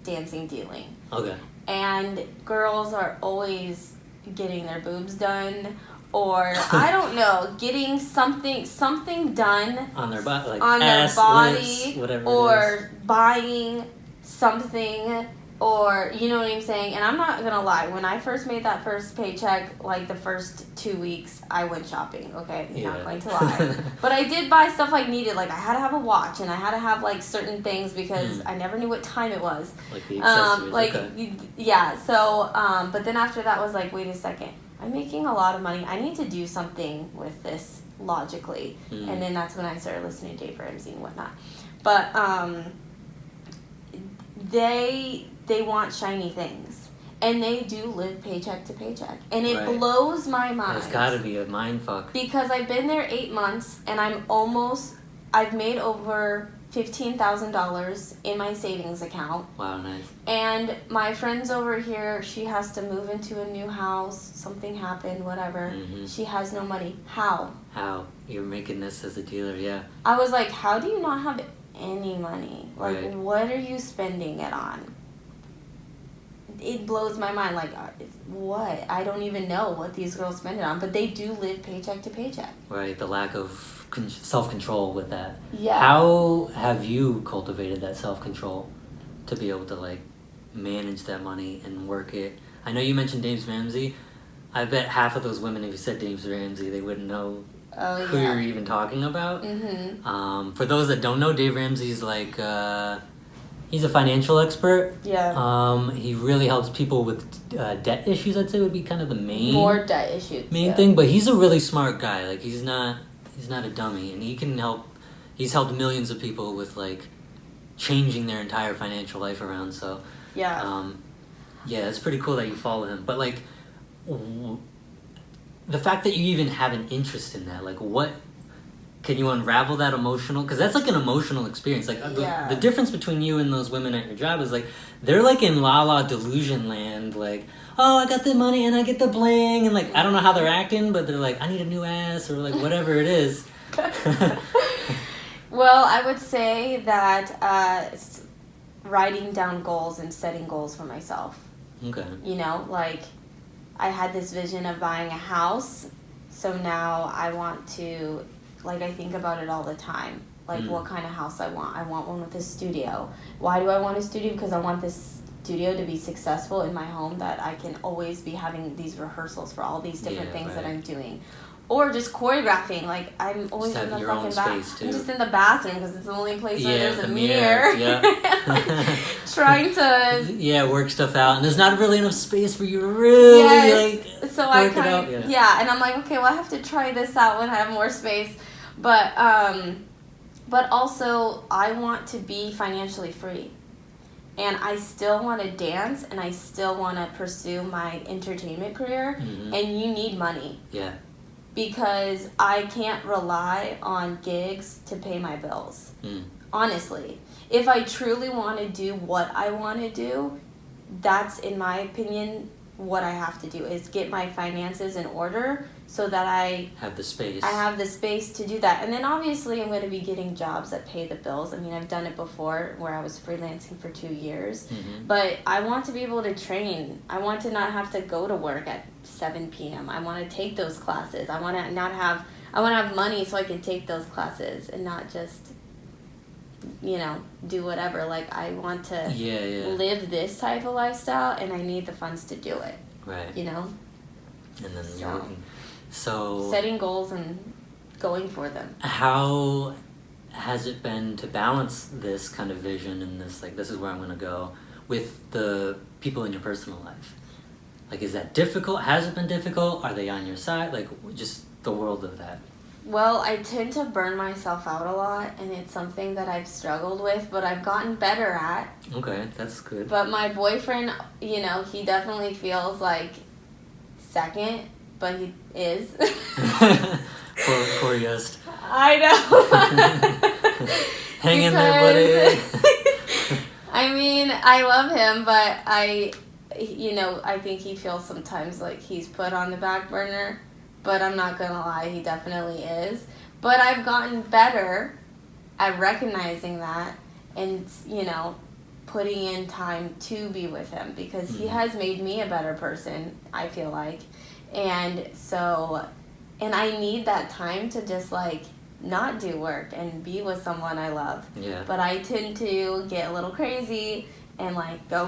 dancing dealing. Okay. And girls are always getting their boobs done, or I don't know, getting something done on their body, like on ass, their body, lips, whatever, or buying something, or you know what I'm saying. And I'm not gonna lie, when I first made that first paycheck, like the first 2 weeks, I went shopping. Okay, not going to lie, but I did buy stuff I needed. Like I had to have a watch, and I had to have like certain things because I never knew what time it was. Like the accessories. Yeah. So, but then after that was like, wait a second, I'm making a lot of money. I need to do something with this logically, and then that's when I started listening to Dave Ramsey and whatnot. But they want shiny things, and they do live paycheck to paycheck, and it blows my mind. It's got to be a mind fuck. Because I've been there 8 months, and I've made over $15,000 in my savings account. Wow, nice. And my friend's over here, she has to move into a new house, something happened, whatever. She has no money. How? You're making this as a dealer, yeah. I was like, how do you not have any money? Like, what are you spending it on? It blows my mind. Like, what? I don't even know what these girls spend it on, but they do live paycheck to paycheck. Right, the lack of self-control with that. Yeah. How have you cultivated that self-control to be able to, like, manage that money and work it? I know you mentioned Dave Ramsey. I bet half of those women, if you said Dave Ramsey, they wouldn't know who you're even talking about. For those that don't know, Dave Ramsey's like... he's a financial expert. Yeah. He really helps people with debt issues, I'd say would be kind of the main... More debt issues. Main thing, but he's a really smart guy. Like, he's not a dummy, and he can help... He's helped millions of people with, like, changing their entire financial life around, so... Yeah. Yeah, it's pretty cool that you follow him. But, like, the fact that you even have an interest in that, like, what... Can you unravel that emotional? Because that's like an emotional experience. Like the difference between you and those women at your job is like they're like in la la delusion land. Like, oh, I got the money and I get the bling, and like I don't know how they're acting, but they're like, I need a new ass or like whatever it is. Well, I would say that writing down goals and setting goals for myself. Okay. You know, like I had this vision of buying a house. so now I want to, like, I think about it all the time. Like, what kind of house I want. I want one with a studio. Why do I want a studio? Because I want this studio to be successful in my home, that I can always be having these rehearsals for all these different things that I'm doing. Or just choreographing. Like, I'm always in the fucking bathroom. I'm just in the bathroom because it's the only place where there's a mirror. Trying to work stuff out, and there's not really enough space for you to really like so I kind of and I'm like, okay, well, I have to try this out when I have more space, but also I want to be financially free, and I still want to dance, and I still want to pursue my entertainment career, and you need money. Yeah. Because I can't rely on gigs to pay my bills. Honestly. If I truly want to do what I want to do, that's, in my opinion, what I have to do, is get my finances in order so that I have the space. I have the space to do that. And then obviously I'm going to be getting jobs that pay the bills. I mean, I've done it before where I was freelancing for 2 years. But I want to be able to train. I want to not have to go to work at 7 p.m. I want to take those classes. I want to have money so I can take those classes and not just, do whatever. Like, I want to live this type of lifestyle, and I need the funds to do it. Right. And then you're working. So setting goals and going for them. How has it been to balance this kind of vision and this, like, this is where I'm going to go, with the people in your personal life? Like, is that difficult? Has it been difficult? Are they on your side? Like, just the world of that. Well, I tend to burn myself out a lot, and it's something that I've struggled with, but I've gotten better at. Okay, that's good. But my boyfriend, he definitely feels like second, but he is. Poor Just. I know. Hang in there, buddy. I mean, I love him, but I think he feels sometimes like he's put on the back burner. But I'm not going to lie, he definitely is. But I've gotten better at recognizing that and, putting in time to be with him, because he has made me a better person, I feel like. And I need that time to just, like, not do work and be with someone I love. Yeah. But I tend to get a little crazy and, like, go,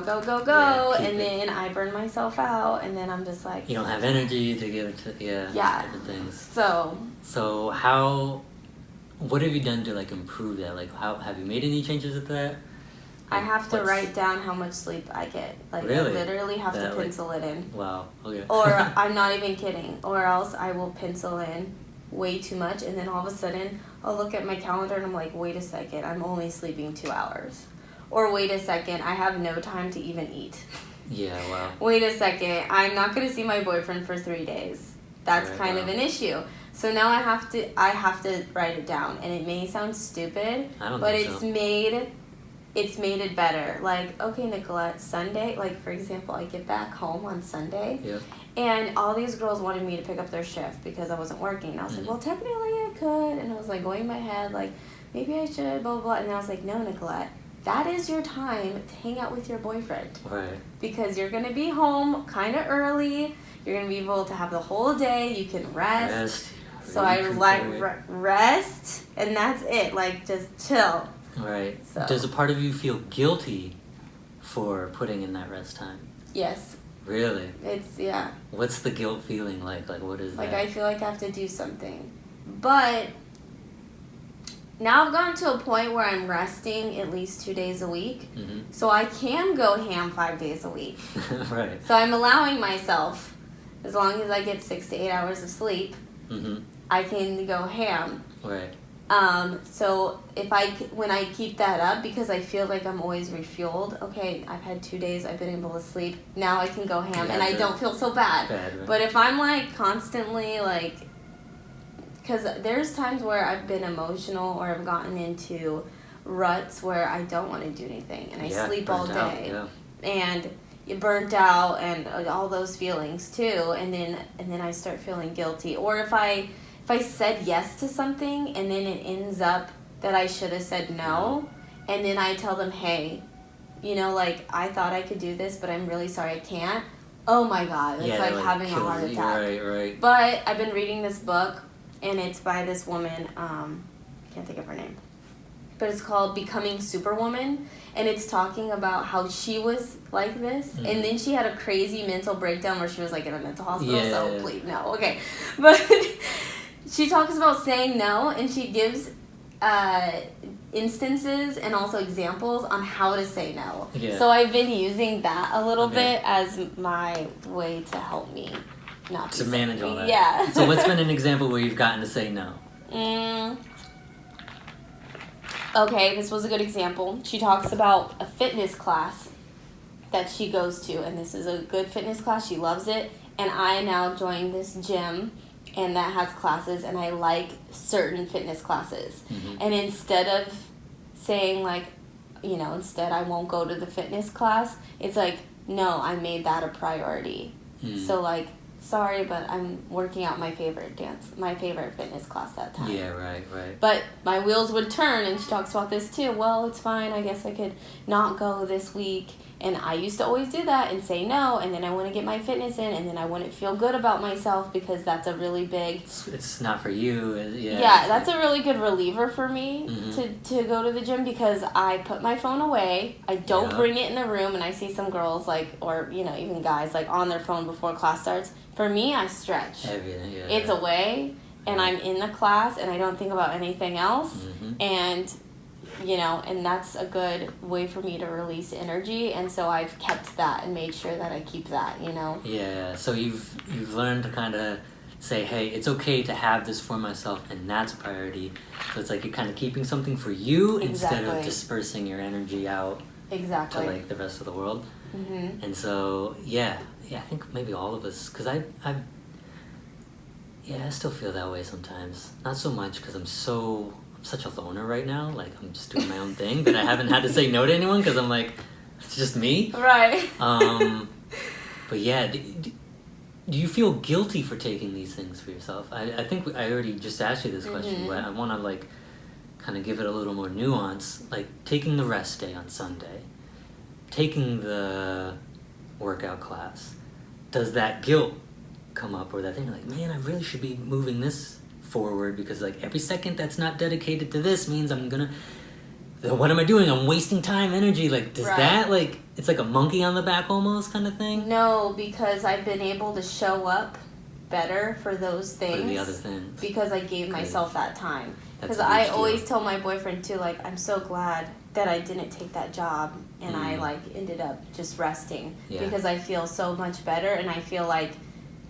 and then I burn myself out, and then I'm just like... You don't have energy to give to, different things. So what have you done to, like, improve that? Like, how have you made any changes with that? I have to write down how much sleep I get. Like, really? I literally have to pencil it in. Wow, okay. Or, I'm not even kidding, or else I will pencil in way too much, and then all of a sudden, I'll look at my calendar, and I'm like, wait a second, I'm only sleeping 2 hours. Or wait a second, I have no time to even eat. Yeah, wow. Wait a second, I'm not going to see my boyfriend for 3 days. That's kind of an issue. So now I have to write it down, and it may sound stupid, but it's made it better. Like, okay, Nicolette, Sunday, like, for example, I get back home on Sunday, and all these girls wanted me to pick up their shift because I wasn't working. And I was like, well, technically I could, and I was like going in my head, like, maybe I should, blah, blah, blah. And then I was like, no, Nicolette, that is your time to hang out with your boyfriend. Right. Because you're going to be home kind of early. You're going to be able to have the whole day. You can rest. So I like rest, and that's it. Like, just chill. Right. So. Does a part of you feel guilty for putting in that rest time? Yes. Really? It's, What's the guilt feeling like? Like, what is that? Like, I feel like I have to do something. But now I've gotten to a point where I'm resting at least 2 days a week. So I can go ham 5 days a week. Right. So I'm allowing myself, as long as I get 6 to 8 hours of sleep, I can go ham. Right. So when I keep that up, because I feel like I'm always refueled, okay, I've had 2 days, I've been able to sleep, now I can go ham, and I don't feel so bad. Right. But if I'm, like, constantly, like, because there's times where I've been emotional or I've gotten into ruts where I don't want to do anything, and I sleep all day, and you're burnt out, and all those feelings too, and then I start feeling guilty. Or if I said yes to something and then it ends up that I should have said no, and then I tell them, hey, like, I thought I could do this, but I'm really sorry I can't. Oh my god, it's Yeah, like like having a kills heart you. attack. Right. But I've been reading this book, and it's by this woman, can't think of her name. But it's called Becoming Superwoman, and it's talking about how she was like this, and then she had a crazy mental breakdown where she was like in a mental hospital, so please, no, okay. But she talks about saying no, and she gives instances and also examples on how to say no. Yeah. So I've been using that a little bit as my way to help me not to manage all that. Yeah. So what's been an example where you've gotten to say no? Okay, this was a good example. She talks about a fitness class that she goes to, and this is a good fitness class. She loves it, and I now joined this gym, and that has classes, and I like certain fitness classes. And instead of saying like, instead I won't go to the fitness class, it's like, no, I made that a priority. So like, sorry, but I'm working out my favorite fitness class that time. Yeah, right. But my wheels would turn, and she talks about this too. Well, it's fine. I guess I could not go this week. And I used to always do that and say no, and then I want to get my fitness in, and then I wouldn't feel good about myself because that's a really big... It's not for you. Yeah, that's a really good reliever for me to go to the gym, because I put my phone away. I don't bring it in the room, and I see some girls, like, or, even guys, like, on their phone before class starts. For me, I stretch. It's away, and I'm in the class, and I don't think about anything else, and... and that's a good way for me to release energy, and so I've kept that and made sure that I keep that, Yeah, so you've learned to kind of say, hey, it's okay to have this for myself, and that's a priority. So it's like you're kind of keeping something for you instead of dispersing your energy out to like the rest of the world. And so, I think maybe all of us, because I still feel that way sometimes. Not so much because I'm such a loner right now. Like, I'm just doing my own thing, but I haven't had to say no to anyone because I'm like, it's just me. Right. But yeah, do you feel guilty for taking these things for yourself? I think I already just asked you this question, but I want to like kind of give it a little more nuance. Like taking the rest day on Sunday, taking the workout class. Does that guilt come up, or that thing like, man, I really should be moving this forward, because like every second that's not dedicated to this means what am I doing? I'm wasting time, energy. Like, does that, like, it's like a monkey on the back almost kind of thing? No, because I've been able to show up better for those things. For the other things. Because I gave myself that time. Because I always tell my boyfriend too, like, I'm so glad that I didn't take that job and I like ended up just resting, because I feel so much better, and I feel like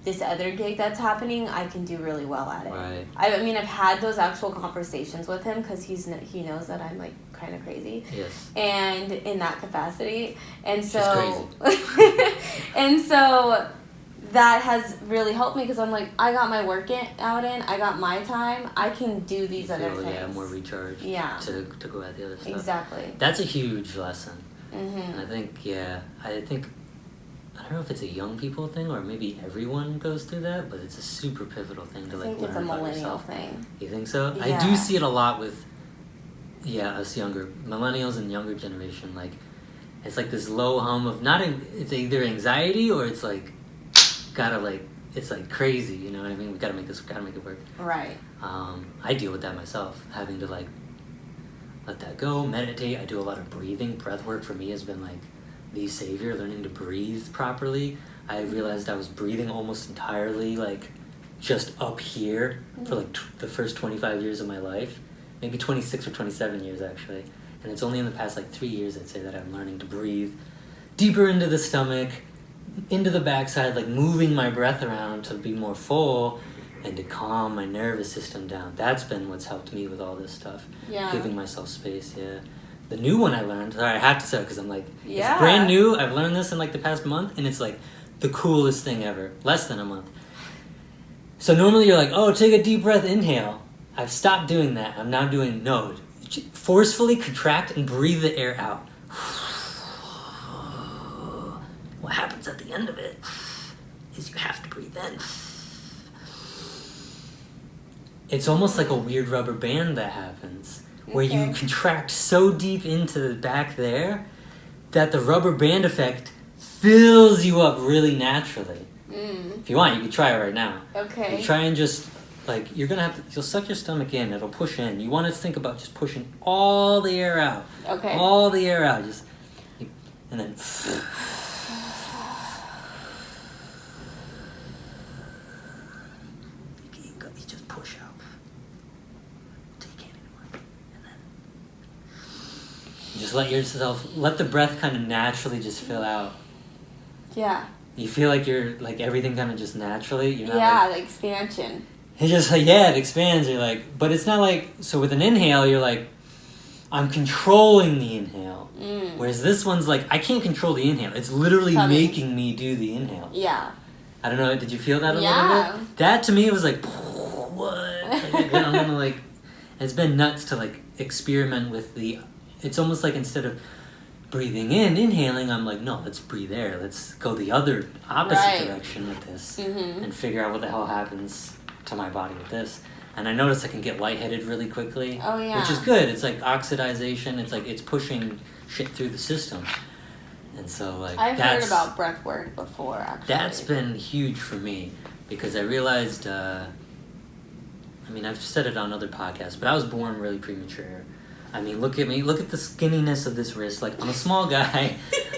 this other gig that's happening, I can do really well at it. Right. I mean, I've had those actual conversations with him, because he knows that I'm like kind of crazy. Yes. And in that capacity, and so She's so that has really helped me, because I'm like, I got my workout in, I got my time, I can do these other things. Yeah, more recharged. Yeah. To go at the other stuff. Exactly. That's a huge lesson. And I think I don't know if it's a young people thing or maybe everyone goes through that, but it's a super pivotal thing to like learn about yourself. I think it's a millennial thing. You think so? Yeah. I do see it a lot with us younger millennials and younger generation. Like, it's like this low hum of it's either anxiety or it's like it's like crazy. You know what I mean? We gotta make it work. Right. I deal with that myself, having to like let that go, meditate. I do a lot of breathing. Breath work for me has been like the savior, learning to breathe properly. I realized I was breathing almost entirely like just up here for like the first 25 years of my life, maybe 26 or 27 years actually, and it's only in the past like 3 years I'd say that I'm learning to breathe deeper into the stomach, into the backside, like moving my breath around to be more full and to calm my nervous system down. That's been what's helped me with all this stuff. Giving myself space. The new one I learned, sorry, I have to say, because I'm like, it's brand new. I've learned this in like the past month, and it's like the coolest thing ever. Less than a month. So normally you're like, oh, take a deep breath, inhale. I've stopped doing that. I'm now doing, forcefully contract and breathe the air out. What happens at the end of it is you have to breathe in. It's almost like a weird rubber band that happens. Where you contract so deep into the back there that the rubber band effect fills you up really naturally. Mm. If you want, you can try it right now. Okay. You try and just, like, you're gonna have to, you'll suck your stomach in, it'll push in. You want to think about just pushing all the air out. Okay. All the air out, just, and then, you just push out. Until you can't anymore. And then, you just let the breath kind of naturally just fill out. Yeah. You feel like you're, like, everything kind of just naturally, you're not yeah, like, the expansion. it's just like, yeah, it expands. You're like, but it's not like, so with an inhale, you're like, I'm controlling the inhale. Mm. Whereas this one's like, I can't control the inhale. It's literally Coming. making me do the inhale. Yeah. I don't know, did you feel that a Yeah. little bit? That to me was like, what? Like, I'm gonna like, it's been nuts to like experiment with it's almost like instead of breathing in, inhaling, I'm like, no, let's breathe air. Let's go the other opposite direction with this and figure out what the hell happens to my body with this. And I noticed I can get lightheaded really quickly. Oh, yeah. Which is good. It's like oxidization. It's like it's pushing shit through the system. And so like I've heard about breath work before, actually. That's been huge for me because I realized, I mean, I've said it on other podcasts, but I was born really premature. I mean, look at me. Look at the skinniness of this wrist. Like, I'm a small guy.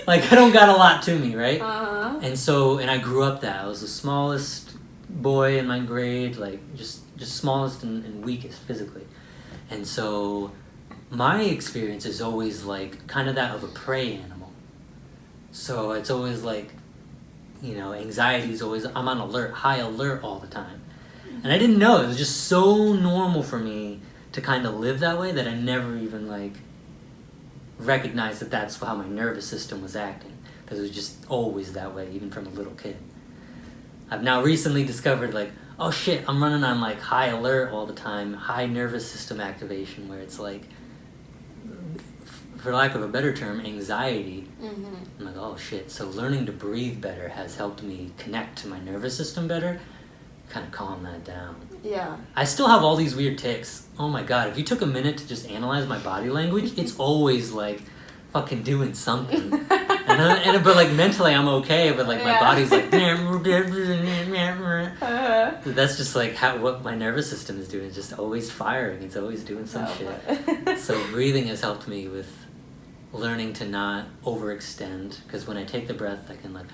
Like, I don't got a lot to me, right? Uh-huh. And so, and I grew up that. I was the smallest boy in my grade, like, just smallest and weakest physically. And so, my experience is always, like, kind of that of a prey animal. So, it's always, like, you know, anxiety is always, I'm on alert, high alert all the time. And I didn't know. It was just so normal for me to kind of live that way that I never even like recognized that that's how my nervous system was acting, because it was just always that way, even from a little kid. I've now recently discovered like, oh shit, I'm running on like high alert all the time, high nervous system activation, where it's like, for lack of a better term, anxiety. I'm like, oh shit. So learning to breathe better has helped me connect to my nervous system better, kind of calm that down. Yeah. I still have all these weird tics. Oh my god, if you took a minute to just analyze my body language, it's always like fucking doing something. But like mentally I'm okay, but like my body's like that's just like what my nervous system is doing. It's just always firing. It's always doing some shit. So breathing has helped me with learning to not overextend, because when I take the breath I can like,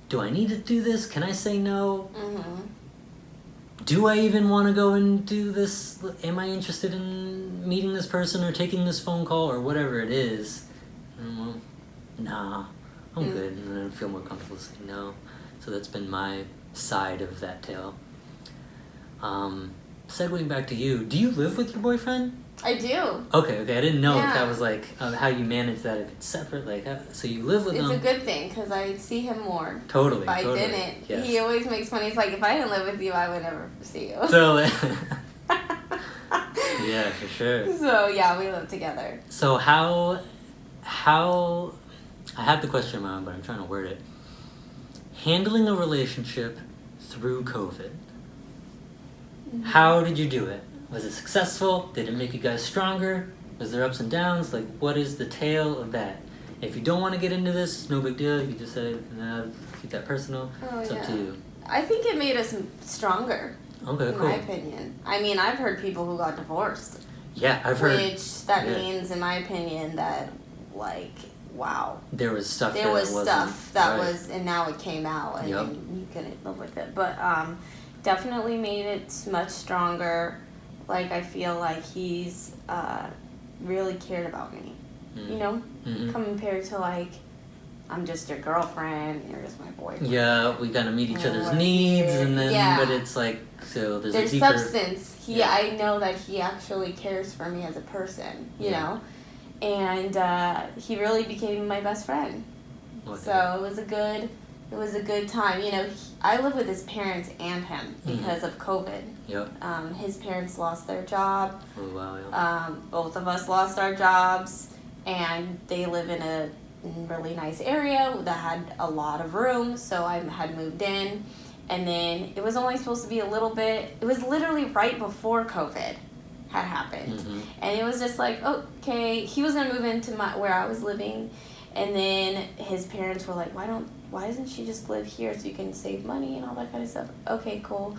do I need to do this? Can I say no? Do I even want to go and do this? Am I interested in meeting this person or taking this phone call or whatever it is? Well, nah, I'm good. And then I feel more comfortable saying no. So that's been my side of that tale. Segueing back to you, do you live with your boyfriend? I do. Okay, I didn't know if that was like how you manage that, if it's separate. Like, so you live with him. It's a good thing because I see him more. Totally. If I totally. didn't, Yes. he always makes fun. He's like, if I didn't live with you, I would never see you. Totally. Yeah, for sure. So yeah, we live together. So how I have the question in mind, but I'm trying to word it. Handling a relationship through COVID. How did you do it? Was it successful? Did it make you guys stronger? Was there ups and downs? Like, what is the tale of that? If you don't want to get into this, no big deal. If you just say, nah, keep that personal, it's up to you. I think it made us stronger. Okay, in cool. my opinion. I mean, I've heard people who got divorced. Yeah, I've heard. Which that means, in my opinion, that like, wow. There was stuff. There was stuff that right. was, and now it came out, and, and you couldn't live with it. But definitely made it much stronger. Like, I feel like he's really cared about me. You know, compared to like, I'm just your girlfriend, you're just my boyfriend. Yeah, we gotta meet each other's needs, and then but it's like, so there's a deeper substance. I know that he actually cares for me as a person. You know, and he really became my best friend. Okay. So it was a good time. You know, I live with his parents and him because of COVID. Yep. His parents lost their job. Oh wow. Yeah. Both of us lost our jobs, and they live in a really nice area that had a lot of room, so I had moved in, and then it was only supposed to be a little bit, it was literally right before COVID had happened, and it was just like, okay, he was going to move into where I was living, And then his parents were like, why doesn't she just live here so you can save money and all that kind of stuff? Okay, cool.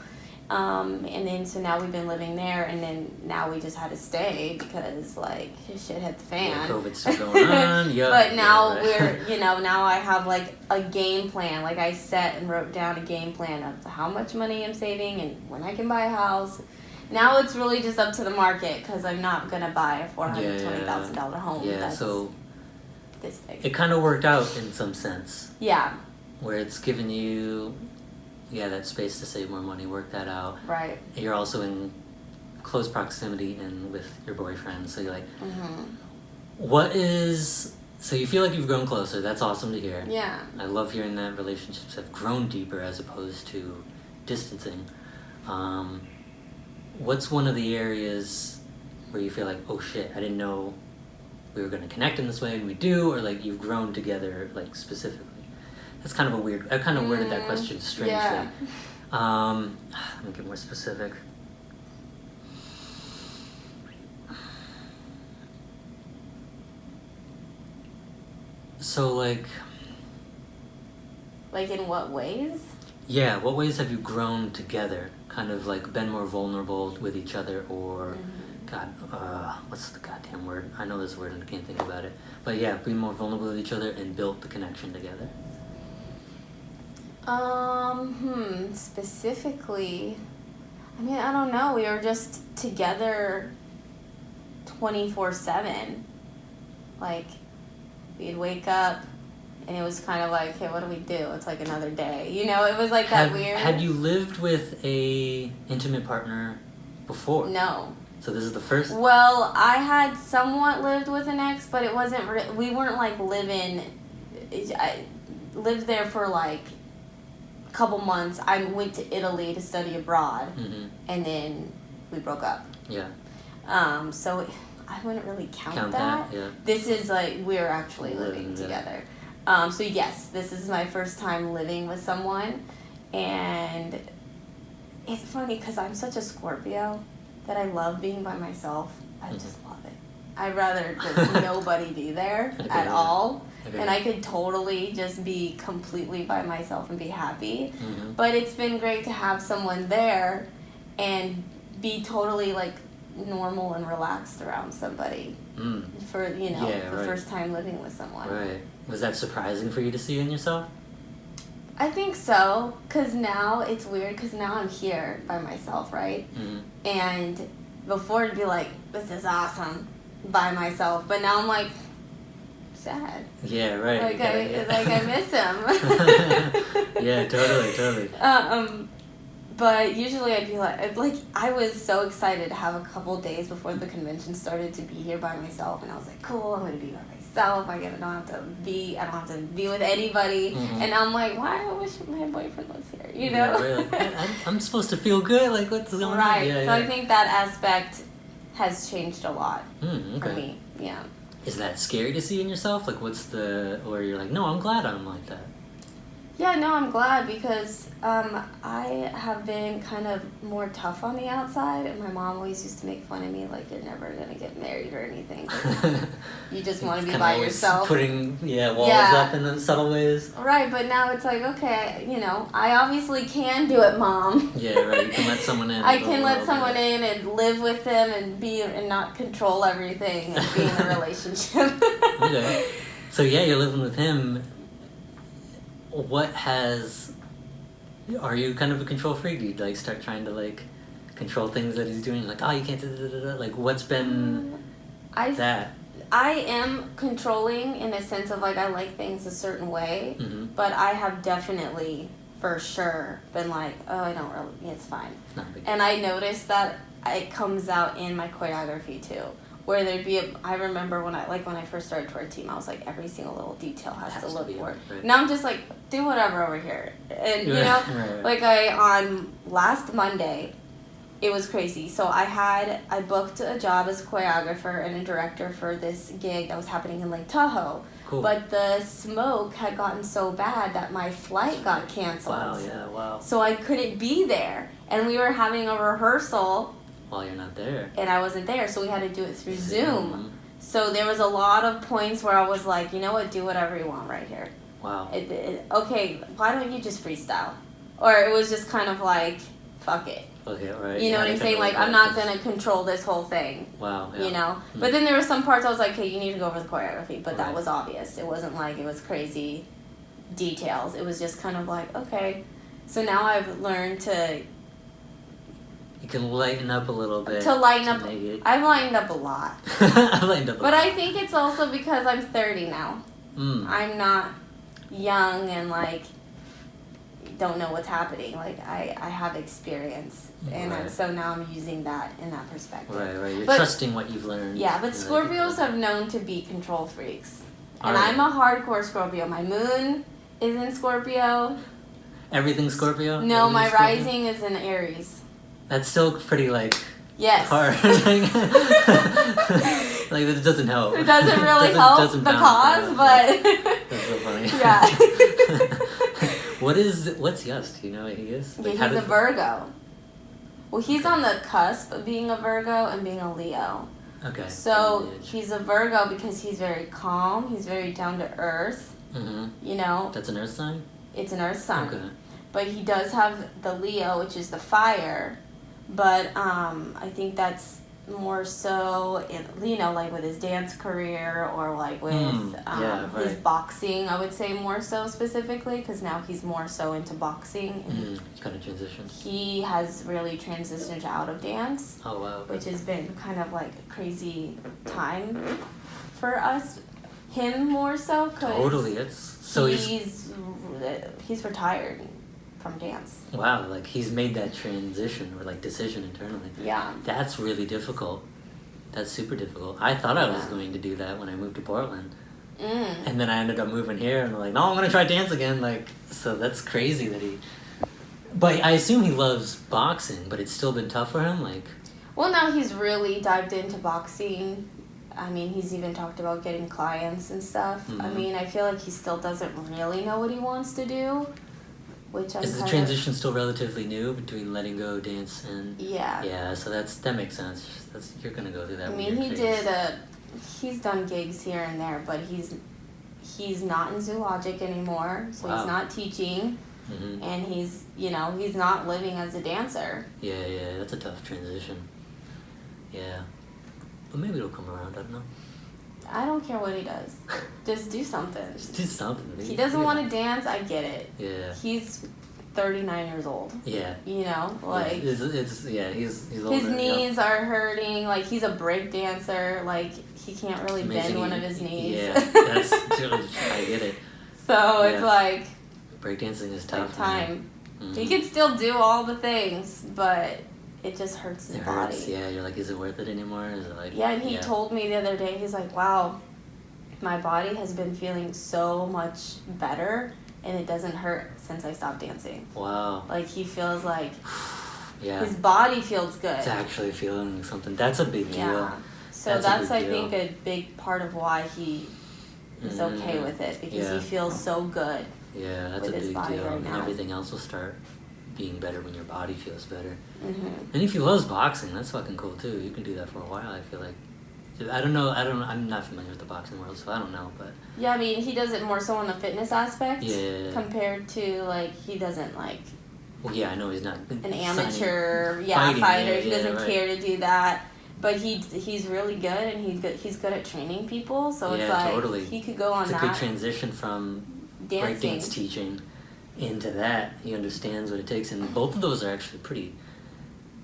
And then so now we've been living there, and then now we just had to stay because like his shit hit the fan. Yeah, COVID's still going on. Yep. But now right. we're now I have like a game plan. Like I set and wrote down a game plan of how much money I'm saving and when I can buy a house. Now it's really just up to the market because I'm not gonna buy a $420,000 home. Yeah, that's so this big. it kind of worked out in some sense. Yeah. Where it's given you, that space to save more money. Work that out. Right. You're also in close proximity and with your boyfriend, so you're like, so you feel like you've grown closer. That's awesome to hear. Yeah. I love hearing that relationships have grown deeper as opposed to distancing. What's one of the areas where you feel like, oh shit, I didn't know we were going to connect in this way, and we do, or like you've grown together, like specifically? That's kind of a weird, I kind of worded that question strangely. Yeah. Let me get more specific. So like in what ways? Yeah, what ways have you grown together? Kind of like been more vulnerable with each other, or what's the goddamn word? I know this word and I can't think about it. But yeah, being more vulnerable with each other and built the connection together. Specifically, I mean, I don't know. We were just together 24/7. Like, we'd wake up and it was kind of like, hey, what do we do? It's like another day. It was like that weird. Had you lived with a intimate partner before? No. So this is the first? Well, I had somewhat lived with an ex, but it wasn't, we weren't like living, I lived there for like a couple months. I went to Italy to study abroad, and then we broke up. Yeah. So I wouldn't really count that. Yeah. This is like, we're actually living together. So yes, this is my first time living with someone, and it's funny because I'm such a Scorpio that I love being by myself. I just love it. I'd rather just nobody be there at all. Okay. And I could totally just be completely by myself and be happy. But it's been great to have someone there and be totally like normal and relaxed around somebody for, the first time living with someone. Right. Was that surprising for you to see in yourself? I think so, because now it's weird, because now I'm here by myself, right? And before it'd be like, this is awesome, by myself, but now I'm like, sad. Yeah, right. Like, I miss him. Yeah, totally. But usually I'd be like, I was so excited to have a couple days before the convention started to be here by myself, and I was like, cool, I'm going to be by myself, I don't have to be with anybody, and I'm like, why I wish my boyfriend was here, Yeah, really. I'm supposed to feel good, like what's going on? Right, so I think that aspect has changed a lot for me, yeah. Is that scary to see in yourself? Like or you're like, no, I'm glad I'm like that? Yeah, no, I'm glad because I have been kind of more tough on the outside, and my mom always used to make fun of me, like, you're never going to get married or anything. You just want to be by yourself. Putting walls up in subtle ways. Right, but now it's like, okay, I obviously can do it, Mom. Yeah, right, you can let someone in. I can let someone in and live with them and not control everything and be in a relationship. Okay. So yeah, you're living with him. Are you kind of a control freak? Do you like start trying to like control things that he's doing? Like, oh, you can't do da. Like, what's been that? I am controlling in a sense of like I like things a certain way, but I have definitely for sure been like, oh, I don't really, it's fine. And I noticed that it comes out in my choreography too. Where there'd be I remember when I first started Twerk Team, I was like, every single little detail has to look work. Right. Now I'm just like, do whatever over here. And, right. Like on last Monday, it was crazy. So I booked a job as choreographer and a director for this gig that was happening in Lake Tahoe. Cool. But the smoke had gotten so bad that my flight got canceled. Wow. So I couldn't be there. And we were having a rehearsal. While you're not there. And I wasn't there, so we had to do it through Zoom. So there was a lot of points where I was like, you know what, do whatever you want right here. Wow. Okay, why don't you just freestyle? Or it was just kind of like, fuck it. Okay, right. You know what I'm saying? Like, I'm not going to control this whole thing. Wow. Yeah. You know? But then there were some parts I was like, okay, you need to go over the choreography. But that Right. was obvious. It wasn't like it was crazy details. It was just kind of like, okay. So now I've learned to... You can lighten up a little bit. To lighten up. Make it... I've lightened up a lot. I've lightened up a lot. But I think it's also because I'm 30 now. I'm not young and like don't know what's happening. Like I have experience, and so now I'm using that in that perspective. Right. You're trusting what you've learned. Yeah, but Scorpios have known to be control freaks, and Right. I'm a hardcore Scorpio. My moon is in Scorpio. Everything Scorpio? No, Everything my Scorpio? rising is in Aries. That's still pretty like Yes. hard. Like it doesn't help. It doesn't really help doesn't the balance cause, that out. but That's so funny. Yeah. What's Yus? Do you know what he is? yeah, Like, he's how a does- Virgo. Well, he's on the cusp of being a Virgo and being a Leo. Okay. So he's a Virgo because he's very calm. He's very down to earth. Mm-hmm. You know, That's an Earth sign. it's an Earth sign. Okay. But he does have the Leo, which is the fire. But I think that's more so, in, like with his dance career or like with his boxing. I would say more so specifically because now he's more so into boxing. And He's kind of transitioned. he has really transitioned out of dance. Oh wow. Which has been kind of like a crazy time for us. Him more so because Totally. It's so he's retired from dance. Wow, like he's made that transition or like decision internally. Yeah. That's really difficult. That's super difficult. I thought I was going to do that when I moved to Portland. And then I ended up moving here and I'm like, no, I'm going to try dance again. Like, so that's crazy that he... But I assume he loves boxing, but it's still been tough for him, like... Well, now he's really dived into boxing. I mean, he's even talked about getting clients and stuff. I mean, I feel like he still doesn't really know what he wants to do. Which I'm Is the transition still relatively new between letting go, dance, and... Yeah. Yeah, so that makes sense. You're going to go through that. I mean, he's done gigs here and there, but he's not in zoologic anymore, so he's not teaching, and he's not living as a dancer. Yeah, that's a tough transition. Yeah. But maybe it'll come around, I don't know. I don't care what he does. Just do something. Just do something. He doesn't want to dance, I get it. Yeah. He's 39 years old. Yeah. You know, like... He's older. His knees are hurting, like he's a break dancer, like he can't really bend one of his knees. Yeah, that's I get it. So it's like... Breakdancing is tough. Time. He can still do all the things, but it just hurts his body. Yeah, you're like, is it worth it anymore? Is it like... Yeah, and he told me the other day, he's like, wow, my body has been feeling so much better, and it doesn't hurt since I stopped dancing. Wow. Like, he feels like yeah. his body feels good. It's actually feeling something. That's a big deal. Yeah. So that's I think, a big part of why he is okay with it, because he feels so good. Yeah, that's a big deal. Right and now. everything else will start being better when your body feels better. And if he loves boxing, that's fucking cool too. You can do that for a while, I feel like. I don't know, I'm not familiar with the boxing world, so I don't know, but... Yeah, I mean, he does it more so on the fitness aspect. Yeah. Compared to, like, he doesn't, like... Well, yeah, I know he's not... An amateur, fighting, fighter. He doesn't right. care to do that. But he's really good, and he's good at training people, so it's like... Totally. He could go on that. It's a good transition from dancing. breakdance teaching into that. He understands what it takes, and both of those are actually pretty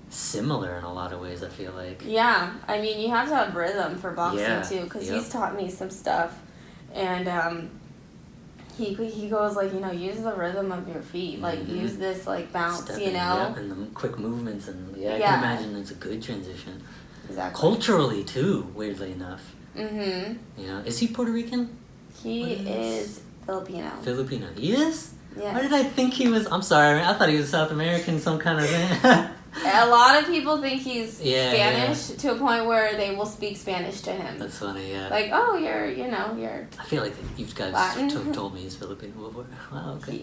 similar in a lot of ways, I feel like. Yeah, I mean, you have to have rhythm for boxing too, because Yep. he's taught me some stuff, and he goes like, use the rhythm of your feet, like use this like bounce, Stepping, know. and the quick movements, and I can imagine it's a good transition. Exactly. Culturally too, weirdly enough. Mm-hmm. Is he Puerto Rican? He is Filipino. Filipino. He is? Yeah. Why did I think he was? I'm sorry, I thought he was South American, some kind of thing. A lot of people think he's Spanish yeah. to a point where they will speak Spanish to him. That's funny, yeah. Like, oh, you're. I feel like you guys Latin? told me he's Filipino before. Wow, okay.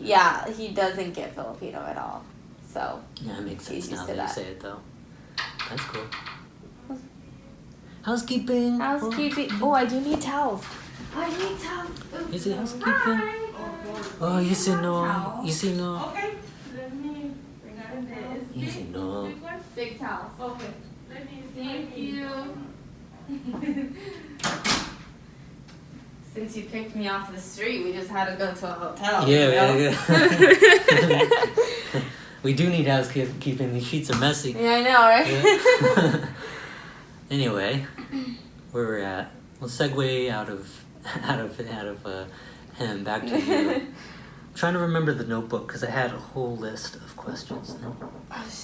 He doesn't get Filipino at all. So. Yeah, it makes sense now that you say it, though. That's cool. Housekeeping. Housekeeping. Oh, I do need towels. I need towels. Is it housekeeping? Oh, you see no. You see no. Okay. Let me bring out this. You see no. Big towels. Okay. Let me Thank you. Since you picked me off the street, we just had to go to a hotel. Yeah, we we do need housekeeping. These sheets are messy. Yeah, I know, right? Yeah. Anyway, where we're at. We'll segue out of him back to you. I'm trying to remember the notebook because I had a whole list of questions.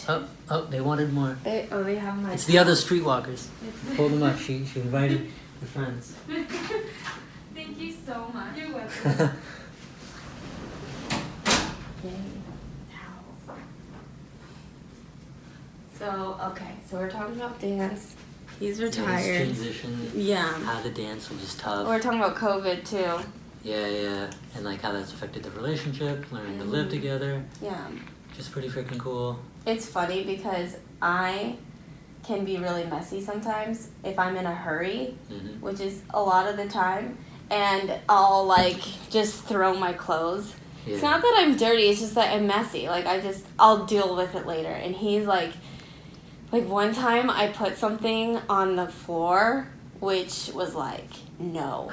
Oh, they wanted more. They have my. It's the other streetwalkers. Hold them up. She invited the friends. Thank you so much. You're welcome. So we're talking about dance. He's Dance retired. transition. Yeah. How to dance, which is tough. We're talking about COVID too. Yeah. And like how that's affected the relationship, learning to live together. Yeah. Just pretty freaking cool. It's funny because I can be really messy sometimes if I'm in a hurry, Mm-hmm. which is a lot of the time, and I'll like just throw my clothes. Yeah. It's not that I'm dirty, it's just that I'm messy. Like I'll deal with it later. And he's like one time I put something on the floor, which was like, no.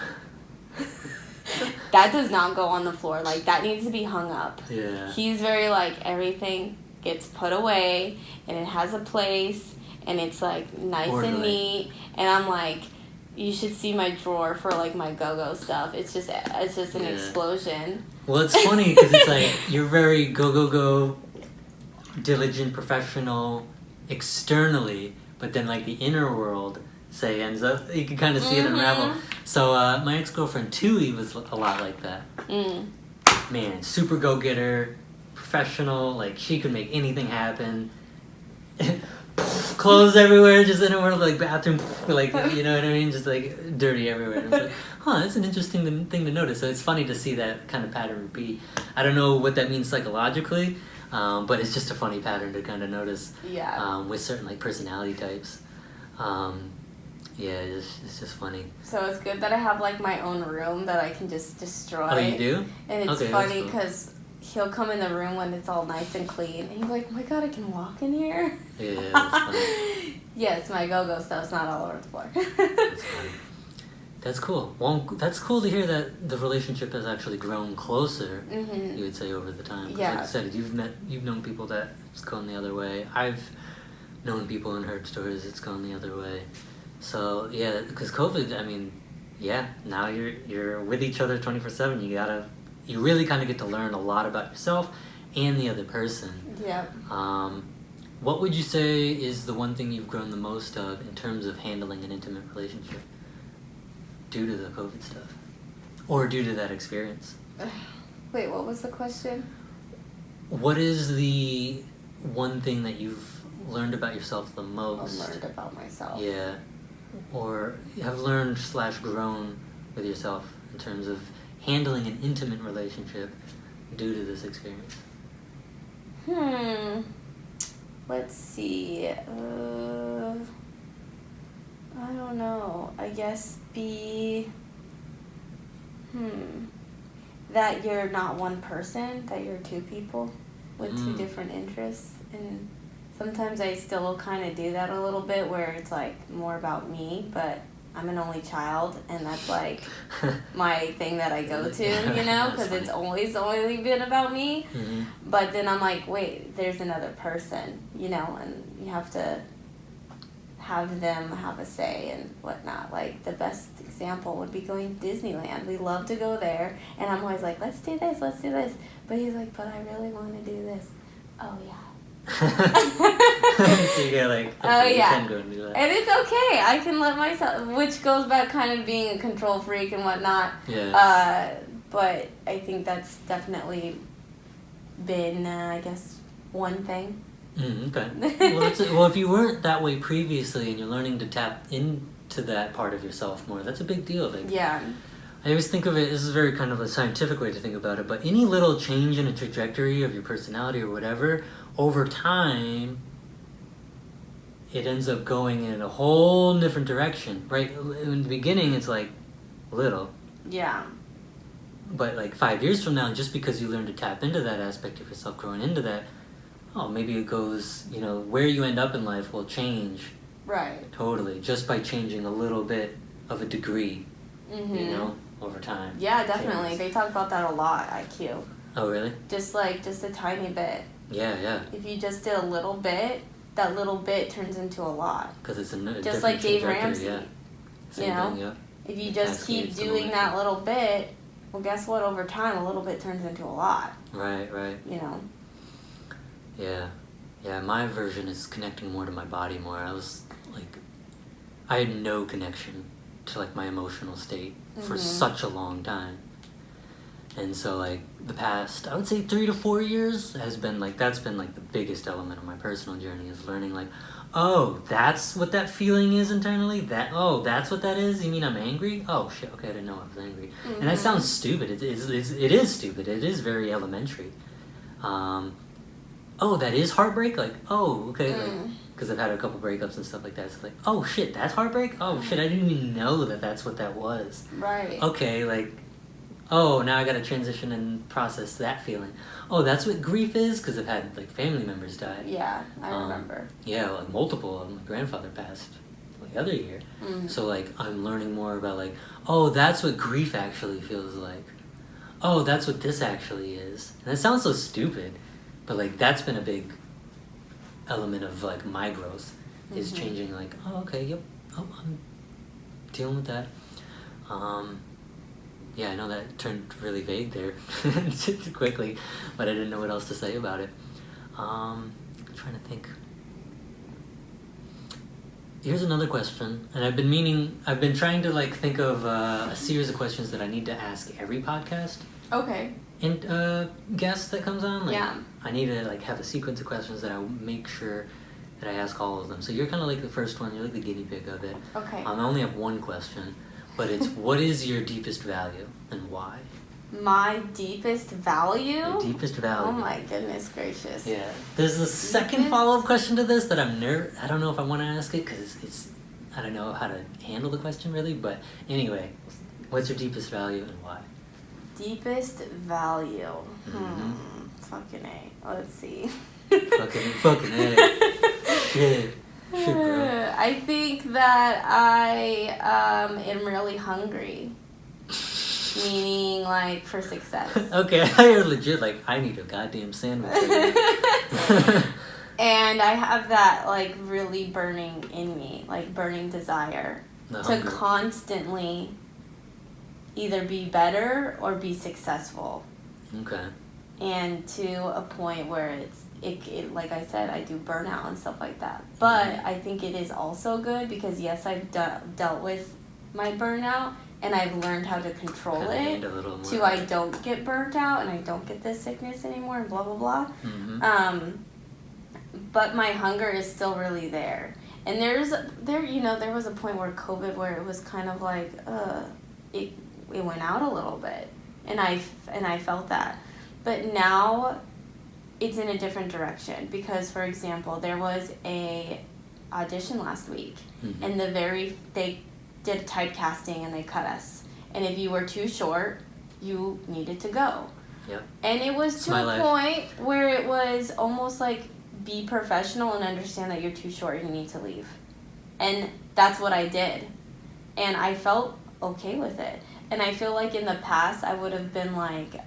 That does not go on the floor. Like, that needs to be hung up. Yeah. He's very like, everything gets put away and it has a place and it's like nice Orderly. and neat. And I'm like, you should see my drawer for like my go-go stuff. It's just an explosion. Well, it's funny because it's like you're very go, diligent, professional externally, but then like the inner world, say, ends up, you can kind of see it unravel. So my ex-girlfriend Tui was a lot like that. Man, super go-getter, professional, like she could make anything happen. Clothes everywhere, just in a world like bathroom, like, you know what I mean, just like dirty everywhere. And it's like, that's an interesting thing to notice. So it's funny to see that kind of pattern repeat. I don't know what that means psychologically, but it's just a funny pattern to kind of notice. Yeah. With certain like personality types. It's just funny. So it's good that I have like my own room that I can just destroy. Oh, you do? And it's Okay, funny that's cool. because he'll come in the room when it's all nice and clean, and he's like, "Oh my God, I can walk in here." Yeah, that's funny. Yes, my go-go stuff's not all over the floor. That's funny. That's cool. Well, that's cool to hear that the relationship has actually grown closer. Mm-hmm. You would say over the time. 'Cause Yeah. like I said, you've known people that it's gone the other way. I've known people and heard stories it's gone the other way. So yeah, because COVID, I mean, yeah, now you're with each other 24/7. You really kind of get to learn a lot about yourself and the other person. Yeah. What would you say is the one thing you've grown the most of in terms of handling an intimate relationship due to the COVID stuff? Or due to that experience? Wait, what was the question? What is the one thing that you've learned about yourself the most? I learned about myself. Yeah. Or have learned / grown with yourself in terms of handling an intimate relationship due to this experience? Let's see. I don't know. I guess that you're not one person, that you're two people with two different interests. And sometimes I still kind of do that a little bit where it's like more about me, but I'm an only child, and that's like my thing that I go to, you know, because it's always only been about me. Mm-hmm. But then I'm like, wait, there's another person, you know, and you have to have them have a say and whatnot. Like, the best example would be going to Disneyland. We love to go there, and I'm always like, let's do this. But he's like, but I really want to do this. Oh, yeah. So you get like, okay, you can go and do that. And it's okay. I can let myself, which goes back kind of being a control freak and whatnot. Yeah. But I think that's definitely been, I guess, one thing. Okay. Well, if you weren't that way previously and you're learning to tap into that part of yourself more, that's a big deal. Like, Yeah. I always think of it, this is very kind of a scientific way to think about it, but any little change in a trajectory of your personality or whatever, over time, it ends up going in a whole different direction, right? In the beginning, it's like little. Yeah. But like 5 years from now, just because you learn to tap into that aspect of yourself, growing into that, maybe it goes, where you end up in life will change. Right. Totally. Just by changing a little bit of a degree, over time. Yeah, definitely. Changes. They talk about that a lot, IQ. Oh, really? Just a tiny bit. Yeah. If you just did a little bit, that little bit turns into a lot. Because it's a just different like Dave trajectory, Ramsey. Yeah. Same thing, yeah. If you just keep doing that little bit, well, guess what? Over time, a little bit turns into a lot. Right. Yeah, my version is connecting more to my body more. I had no connection to like my emotional state for such a long time. And so like the past, I would say 3 to 4 years that's been the biggest element of my personal journey, is learning like, oh, that's what that feeling is internally? That's what that is? You mean I'm angry? Oh shit, okay, I didn't know I was angry. And that sounds stupid. It is stupid. It is very elementary. That is heartbreak? Like, oh, okay, because I've had a couple breakups and stuff like that. It's like, oh shit, that's heartbreak? Oh shit, I didn't even know that's what that was. Right. Okay, like, oh, now I gotta transition and process that feeling. Oh, that's what grief is? Because I've had, like, family members die. Yeah, I remember. Yeah, like, multiple of them. My grandfather passed the other year. So, like, I'm learning more about, like, oh, that's what grief actually feels like. Oh, that's what this actually is. And it sounds so stupid, but, like, that's been a big element of, like, my growth, is changing, like, oh, okay, yep, I'm dealing with that. Yeah, I know that turned really vague there too quickly, but I didn't know what else to say about it. I'm trying to think. Here's another question, and I've been trying to like think of a series of questions that I need to ask every podcast. Okay. And guest that comes on. Like, yeah. I need to like have a sequence of questions that I make sure that I ask all of them. So you're kind of like the first one. You're like the guinea pig of it. Okay. I only have one question. But it's, what is your deepest value and why? My deepest value? Your deepest value. Oh my goodness gracious. Yeah. There's a second follow-up question to this that I don't know if I want to ask it because it's I don't know how to handle the question really. But anyway, what's your deepest value and why? Deepest value. Fucking A. Let's see. Fucking A. Shit. Shit, bro. I think that I am really hungry. Meaning, like, for success. Okay, you're legit like, I need a goddamn sandwich. And I have that, like, really burning in me, like, burning desire to constantly either be better or be successful. Okay. And to a point where it like I said, I do burnout and stuff like that. But I think it is also good because, yes, I've dealt with my burnout and I've learned how to control it so I don't get burnt out and I don't get this sickness anymore and blah, blah, blah. But my hunger is still really there. And there was a point where COVID where it was kind of like, it went out a little bit. And I felt that. But now it's in a different direction because, for example, there was a audition last week and they did a typecasting and they cut us. And if you were too short, you needed to go. Yep. And it was to a point where it was almost like, be professional and understand that you're too short, you need to leave. And that's what I did. And I felt okay with it. And I feel like in the past I would have been like,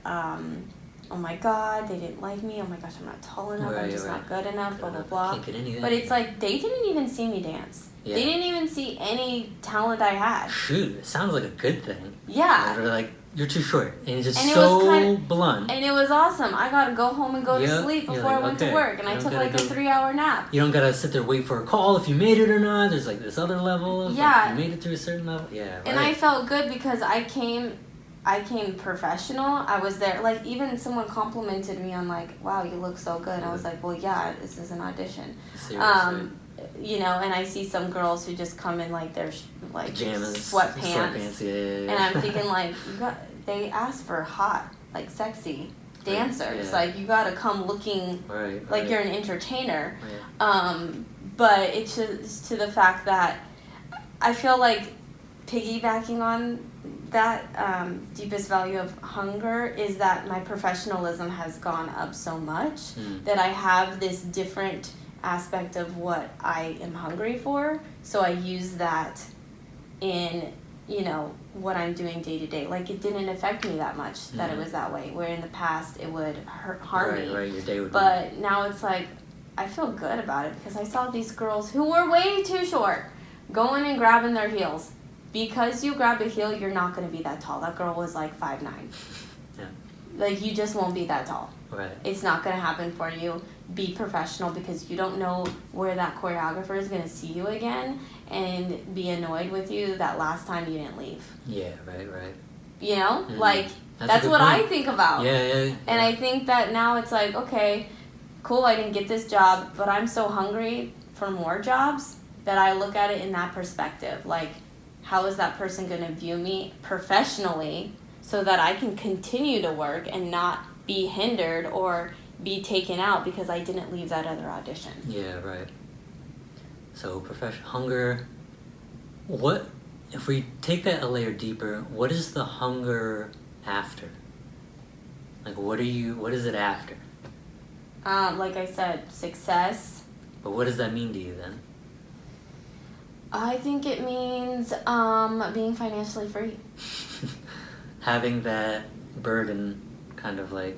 oh my god, they didn't like me, oh my gosh, I'm not tall enough, I'm just not good enough, blah, blah, blah. Can't get anything. But it's like, they didn't even see me dance. Yeah. They didn't even see any talent I had. Shoot, it sounds like a good thing. Yeah. They're like, you're too short. And it's just so blunt. And it was awesome. I got to go home and go to sleep before I went to work. And I took like a 3-hour nap. You don't got to sit there wait for a call if you made it or not. There's like this other level of like, you made it through a certain level. Yeah, right. And I felt good because I came professional. I was there. Like, even someone complimented me on like, wow, you look so good. And I was like, well, yeah, this is an audition. Seriously. And I see some girls who just come in like their like pajamas, sweatpants. Yeah. And I'm thinking like, they asked for hot, like sexy dancers. Yeah. Like, you got to come looking like you're an entertainer. Right. but it's just to the fact that I feel like piggybacking on that deepest value of hunger is that my professionalism has gone up so much that I have this different aspect of what I am hungry for. So I use that in, what I'm doing day to day. Like, it didn't affect me that much that it was that way, where in the past it would harm me. Right, your day would But now it's like, I feel good about it because I saw these girls who were way too short going and grabbing their heels. Because you grab a heel, you're not going to be that tall. That girl was like 5'9". Yeah. Like, you just won't be that tall. Right. It's not going to happen for you. Be professional because you don't know where that choreographer is going to see you again and be annoyed with you that last time you didn't leave. Yeah, right. You know? Mm-hmm. Like, That's that's a good what point. I think about. Yeah. And I think that now it's like, okay, cool, I didn't get this job, but I'm so hungry for more jobs that I look at it in that perspective. Like, how is that person going to view me professionally so that I can continue to work and not be hindered or be taken out because I didn't leave that other audition? Yeah, right. So hunger, what, if we take that a layer deeper, what is the hunger after? Like, what is it after? Like I said, success. But what does that mean to you then? I think it means being financially free. Having that burden kind of like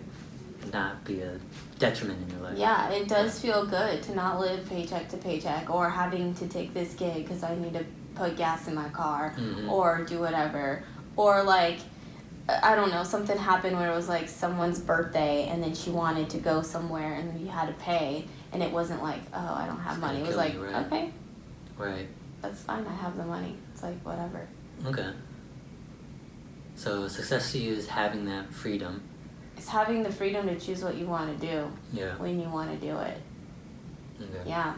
not be a detriment in your life. Yeah, it does feel good to not live paycheck to paycheck or having to take this gig because I need to put gas in my car or do whatever. Or like, I don't know, something happened where it was like someone's birthday and then she wanted to go somewhere and you had to pay and it wasn't like, oh, I don't have money. It was like, you, right? okay, Right. that's fine, I have the money. It's like, whatever. Okay. So success to you is having that freedom. It's having the freedom to choose what you want to do Yeah. when you want to do it. Okay. Yeah.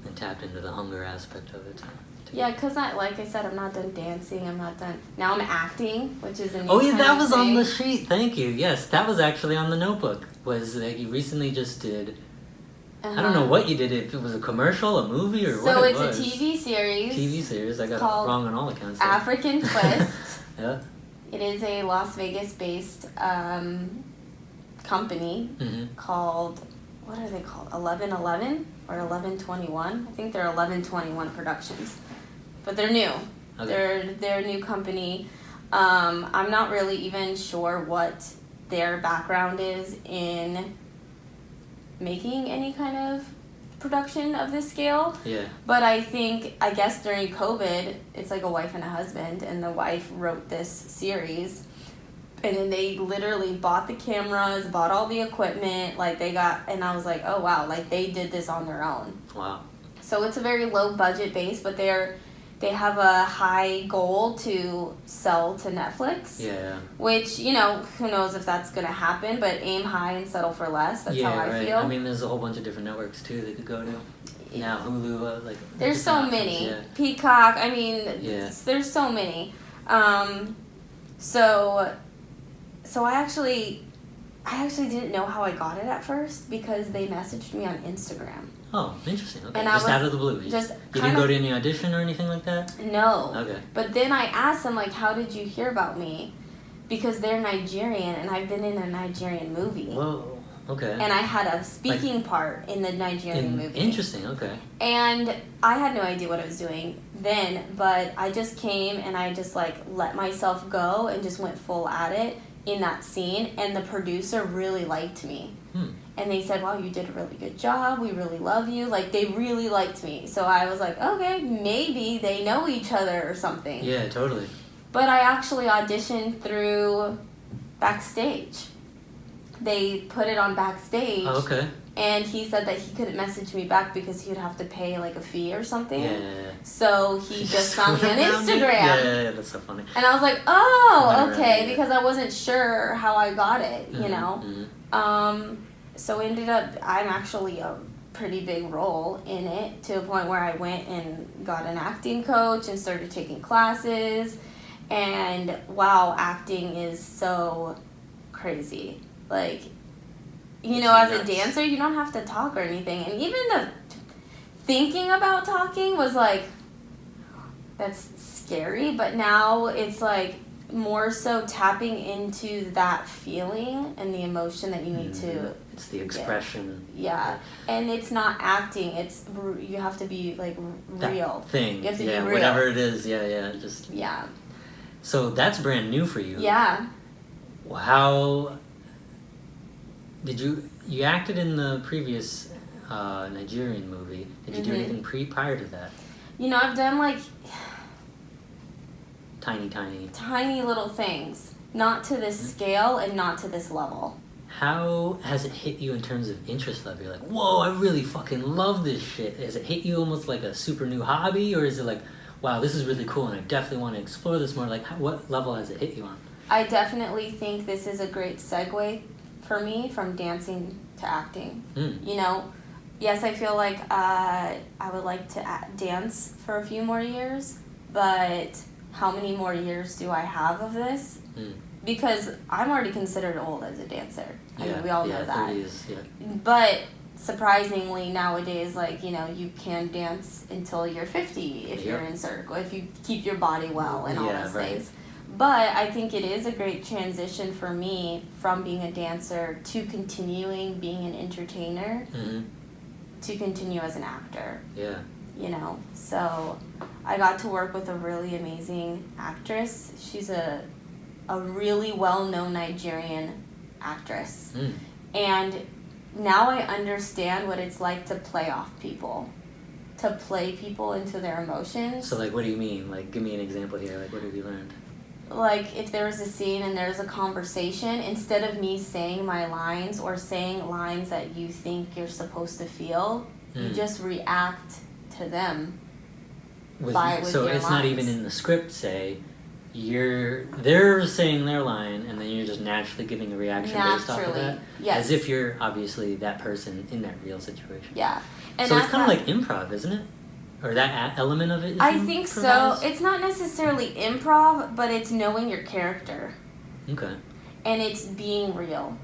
And tapped into the hunger aspect of it too. Yeah, because like I said, I'm not done dancing. I'm not done. Now I'm acting, which is a new Oh yeah, kind that of was on thing. the sheet. Thank you. Yes, that was actually on the notebook. Was that you recently just did? I don't know what you did. If it was a commercial, a movie, or what So it it's was. a TV series. TV series. I got called it wrong on all accounts. African Twist. Yeah. It is a Las Vegas-based company called, what are they called? 1111 or 1121? I think they're 1121 Productions, but they're new. Okay. They're a new company. I'm not really even sure what their background is in making any kind of production of this scale. Yeah. But I guess during COVID, it's like a wife and a husband, and the wife wrote this series. And then they literally bought the cameras, bought all the equipment, and I was like, oh wow, like they did this on their own. Wow. So it's a very low budget base, but they have a high goal to sell to Netflix. Yeah. Which, who knows if that's going to happen, but aim high and settle for less. That's how I feel. I mean, there's a whole bunch of different networks too they could go to. Now Hulu, there's so options, many. Yeah. Peacock, I mean, Yeah. there's so many. So I actually didn't know how I got it at first because they messaged me on Instagram. Oh, interesting. Okay. And Just out of the blue. You didn't go to any audition or anything like that? No. Okay. But then I asked them, like, how did you hear about me? Because they're Nigerian, and I've been in a Nigerian movie. Whoa. Okay. And I had a speaking part in the Nigerian movie. Interesting. Okay. And I had no idea what I was doing then, but I just came and I just, let myself go and just went full at it in that scene, and the producer really liked me. And they said, wow, you did a really good job, we really love you. Like, they really liked me. So I was like, okay, maybe they know each other or something. Yeah, totally. But I actually auditioned through Backstage. They put it on Backstage. Oh, okay. And he said that he couldn't message me back because he would have to pay, a fee or something. Yeah. So he just found me on Instagram. Yeah, that's so funny. And I was like, oh, okay, Right. because I wasn't sure how I got it, you know. So ended up, I'm actually a pretty big role in it, to a point where I went and got an acting coach and started taking classes. And wow, acting is so crazy. Like, as a dancer, you don't have to talk or anything. And even the thinking about talking was like, that's scary, but now it's like more so tapping into that feeling and the emotion that you need to. It's the expression. Yeah, and it's not acting. It's you have to be like real. That thing. You have to be real. Whatever it is. Just. Yeah. So that's brand new for you. Yeah. How did you acted in the previous Nigerian movie? Did you do anything prior to that? You know, I've done like tiny little things, not to this scale and not to this level. How has it hit you in terms of interest level? You're like, whoa, I really fucking love this shit. Has it hit you almost like a super new hobby, or is it like, wow, this is really cool and I definitely want to explore this more? Like, what level has it hit you on? I definitely think this is a great segue for me from dancing to acting. You know, yes, I feel like I would like to dance for a few more years, but how many more years do I have of this? Because I'm already considered old as a dancer. I mean, we all know that. 30s, But surprisingly nowadays, like, you know, you can dance until you're 50 if you're in circle, if you keep your body well and all those things. But I think it is a great transition for me from being a dancer to continuing being an entertainer to continue as an actor. Yeah. You know, so I got to work with a really amazing actress. She's a really well-known Nigerian actress. And now I understand what it's like to play off people, to play people into their emotions. So, like, what do you mean? Like, give me an example here. Like, what have you learned? Like, if there was a scene and there's a conversation, instead of me saying my lines or saying lines that you think you're supposed to feel, you just react to them with so your it's lines. Not even in the script, say, they're saying their line and then you're just naturally giving a reaction based off of that? Yes. As if you're obviously that person in that real situation. Yeah. And so it's kind of like improv, isn't it? Or that element of it is I think so. It's not necessarily improv, but it's knowing your character. Okay. And it's being real.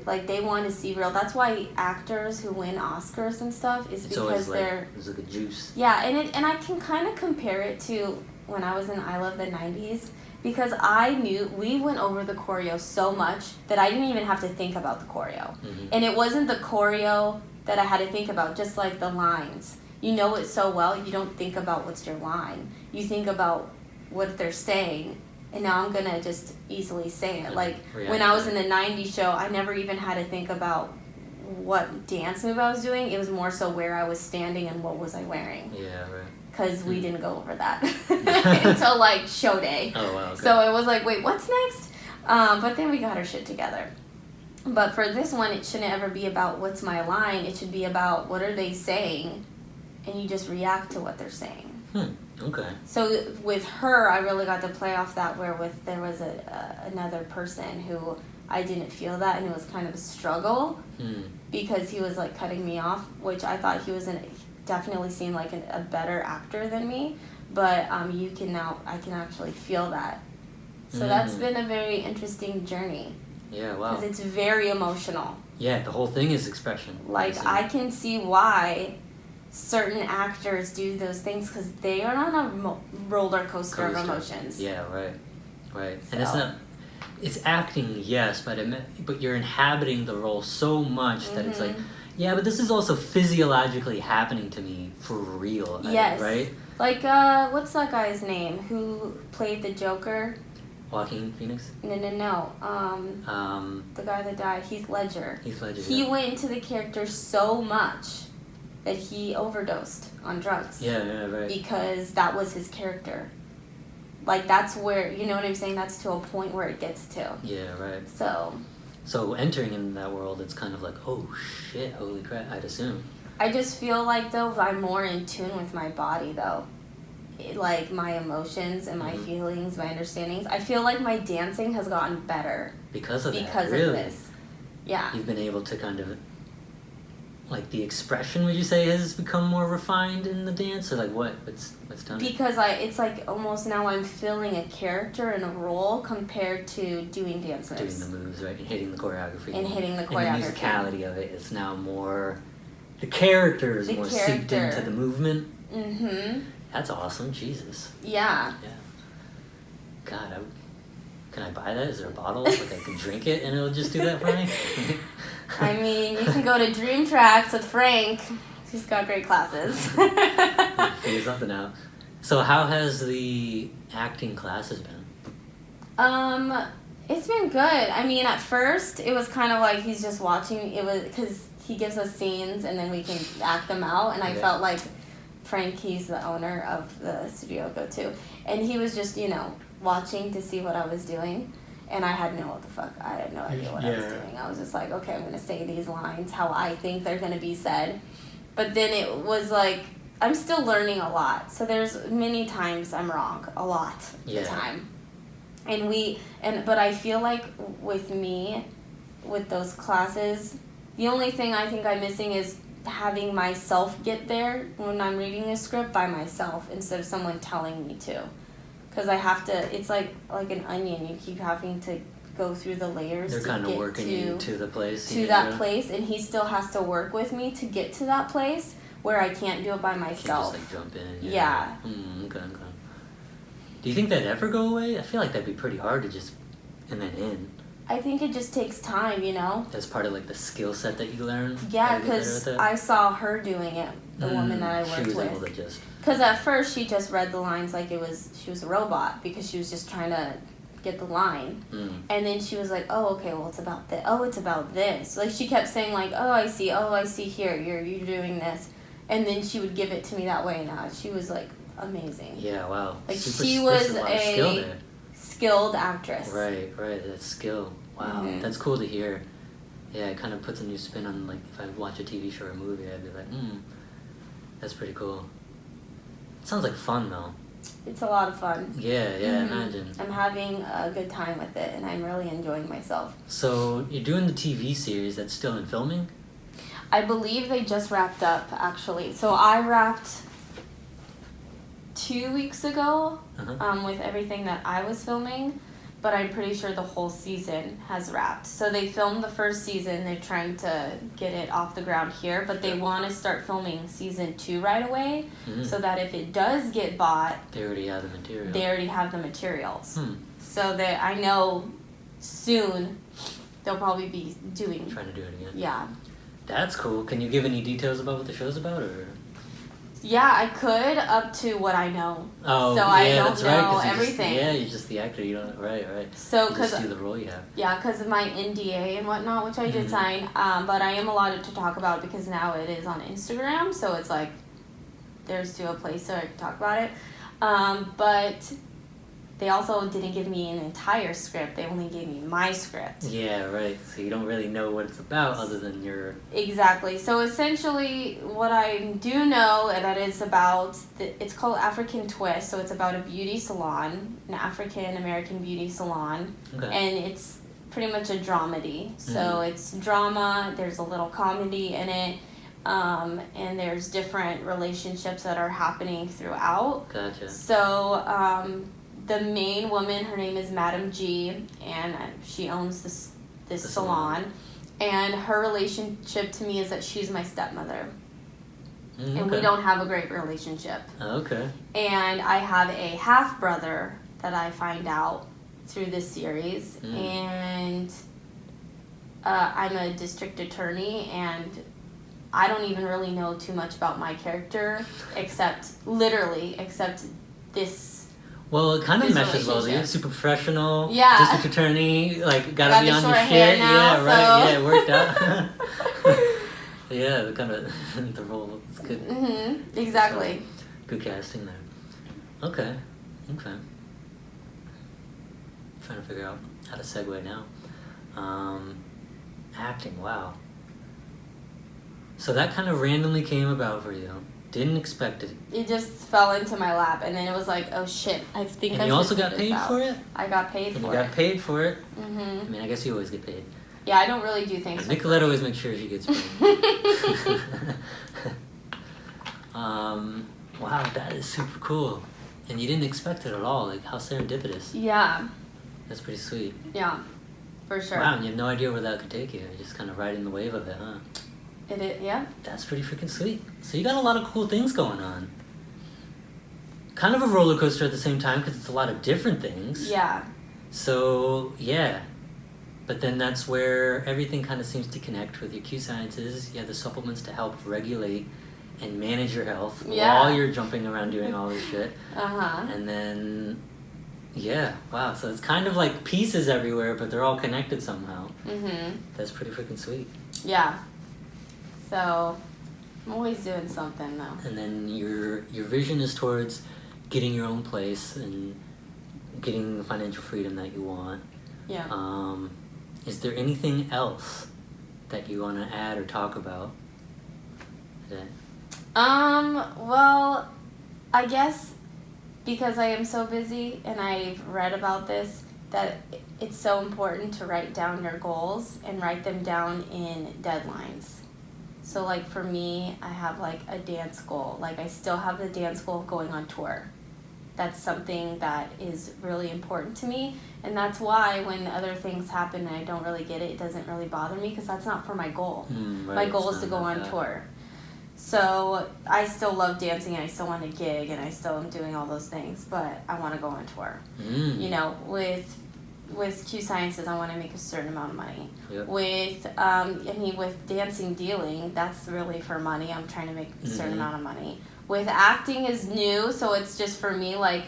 Like, they want to see real. That's why actors who win Oscars and stuff is because they're... It's like a juice. Yeah, and I can kind of compare it to when I was in I Love the 90s, because I knew we went over the choreo so much that I didn't even have to think about the choreo. And it wasn't the choreo that I had to think about, just like the lines. You know it so well, you don't think about what's your line. You think about what they're saying, and now I'm going to just easily say it. Like, when I was in the 90s show, I never even had to think about what dance move I was doing. It was more so where I was standing and what was I wearing. Yeah, right. Because we didn't go over that until, like, show day. Oh, wow. Okay. So it was like, wait, what's next? But then we got our shit together. But for this one, it shouldn't ever be about what's my line. It should be about what are they saying, and you just react to what they're saying. Okay. So with her, I really got to play off that where there was another person who I didn't feel that, and it was kind of a struggle because he was like cutting me off, which I thought he was definitely seemed like a better actor than me, but I can actually feel that. So that's been a very interesting journey. Yeah, wow. Because it's very emotional. Yeah, the whole thing is expression. Like, I can see why certain actors do those things, because they are on a roller coaster of emotions. Yeah, right. So. And it's acting, yes, but you're inhabiting the role so much that it's like, yeah, but this is also physiologically happening to me for real. Yes. Right? Like, what's that guy's name who played the Joker? Joaquin Phoenix? No. The guy that died, Heath Ledger. He went into the character so much that he overdosed on drugs. Yeah, right. Because that was his character. Like, that's where, you know what I'm saying? That's to a point where it gets to. Yeah, right. So entering into that world, it's kind of like, oh shit, holy crap, I'd assume. I just feel like, though, I'm more in tune with my body, though. Like, my emotions and my feelings, my understandings. I feel like my dancing has gotten better. Because of this. Yeah. You've been able to kind of, like, the expression, would you say, has become more refined in the dance? Or, like, what's done? Because it's like almost now I'm filling a character and a role compared to doing dance moves. Doing the moves, right? And hitting the choreography. And the musicality of it is now more the character is The more seeped character. into the movement. Mm-hmm. That's awesome. Jesus. Yeah. Yeah. God, can I buy that? Is there a bottle? Like I can drink it and it'll just do that for me? I mean, you can go to Dream Tracks with Frank. He's got great classes. Figure something out. So how has the acting classes been? It's been good. I mean, at first, it was kind of like he's just watching. It was because he gives us scenes and then we can act them out. And I Yeah. felt like Frank, he's the owner of the studio I go to. And he was just, watching to see what I was doing. And I had no idea what I was doing. I was just like, okay, I'm going to say these lines how I think they're going to be said. But then it was like, I'm still learning a lot. So there's many times I'm wrong. A lot of the time. But I feel like with me, with those classes, the only thing I think I'm missing is having myself get there when I'm reading a script by myself instead of someone telling me to. Because I have to, it's like an onion. You keep having to go through the layers. They're kind of working you to the place. To that place, and he still has to work with me to get to that place where I can't do it by myself. You just jump in. Yeah. Okay. Do you think that'd ever go away? I feel like that'd be pretty hard to just, and then in. I think it just takes time, That's part of the skill set that you learn? Yeah, because I saw her doing it, the woman that I worked with. She was able to just... Because at first she just read the lines like she was a robot because she was just trying to get the line. And then she was like, oh, okay, well, it's about this. Oh, it's about this. Like, she kept saying, oh, I see here, you're doing this. And then she would give it to me that way now. She was, amazing. Yeah, wow. She was a skilled actress. Right, that's skill. Wow, that's cool to hear. Yeah, it kind of puts a new spin on, if I watch a TV show or a movie, I'd be like, that's pretty cool. It sounds like fun, though. It's a lot of fun. Yeah, imagine. I'm having a good time with it, and I'm really enjoying myself. So, you're doing the TV series that's still in filming? I believe they just wrapped up, actually. So I wrapped 2 weeks ago with everything that I was filming, but I'm pretty sure the whole season has wrapped. So they filmed the first season. They're trying to get it off the ground here, but they want to start filming season 2 right away so that if it does get bought, they already have the material. They already have the materials. So that I know soon they'll probably be trying to do it again. Yeah. That's cool. Can you give any details about what the show's about, or? Yeah, I could up to what I know. Oh, so yeah, I don't that's right, know everything. You're just the actor. You don't. Right. So you just do the role you have. Yeah, because of my NDA and whatnot, which I did sign. But I am allowed to talk about it because now it is on Instagram. So it's there's still a place so I can talk about it. But they also didn't give me an entire script. They only gave me my script. Yeah, right. So you don't really know what it's about other than your... Exactly. So essentially what I do know that it's about, it's called African Twist. So it's about a beauty salon, an African-American beauty salon. Okay. And it's pretty much a dramedy. So it's drama, there's a little comedy in it. And there's different relationships that are happening throughout. Gotcha. So, the main woman, her name is Madam G, and she owns this salon. And her relationship to me is that she's my stepmother. And we don't have a great relationship. Okay. And I have a half-brother that I find out through this series. And I'm a district attorney, and I don't even really know too much about my character, except this. Well, it kind of meshes well. You're super professional. Yeah. District attorney, gotta be on your shit. Now, yeah, right. Yeah, it worked out. Yeah, the role is good. Exactly. So, good casting there. Okay. Trying to figure out how to segue now. Acting, wow. So that kind of randomly came about for you. Didn't expect it. It just fell into my lap, and then it was like, oh shit, I think and I you also got this paid out. for it? I got paid for it. You got paid for it? I mean, I guess you always get paid. Yeah, I don't really do things for Nicolette always makes sure she gets paid. Wow, that is super cool. And you didn't expect it at all. How serendipitous. Yeah. That's pretty sweet. Yeah, for sure. Wow, and you have no idea where that could take you. You're just kind of riding the wave of it, huh? Yeah. That's pretty freaking sweet. So you got a lot of cool things going on. Kind of a roller coaster at the same time because it's a lot of different things. Yeah. So, yeah. But then that's where everything kind of seems to connect with your QSciences. You have the supplements to help regulate and manage your health while you're jumping around doing all this shit. And then, yeah, wow. So it's kind of like pieces everywhere, but they're all connected somehow. That's pretty freaking sweet. Yeah. So I'm always doing something though. And then your vision is towards getting your own place and getting the financial freedom that you want. Yeah. Is there anything else that you want to add or talk about today? Well, I guess because I am so busy and I've read about this, that it's so important to write down your goals and write them down in deadlines. So like for me, I have like a dance goal. Like I still have the dance goal of going on tour. That's something that is really important to me. And that's why when other things happen and I don't really get it, it doesn't really bother me because that's not for my goal. Right, my goal is to go on tour. So I still love dancing and I still want to gig and I still am doing all those things, but I want to go on tour. You know, with QSciences, I want to make a certain amount of money. With dancing dealing, that's really for money. I'm trying to make a certain amount of money. With acting is new, so it's just for me, like,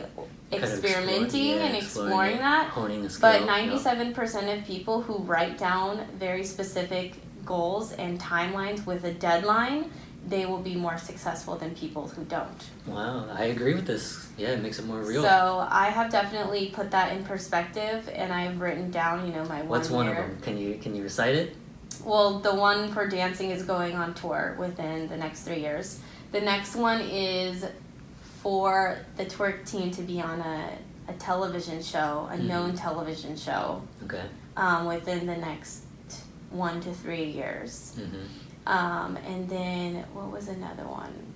experimenting and exploring that. Honing a skill. But 97% of people who write down very specific goals and timelines with a deadline, they will be more successful than people who don't. Wow, I agree with this. Yeah, it makes it more real. So I have definitely put that in perspective, and I've written down, my 1 year. What's one of them? Can you recite it? Well, the one for dancing is going on tour within the next 3 years. The next one is for the Twerk Team to be on a television show, a known television show. Okay. Within the next 1 to 3 years. And then what was another one?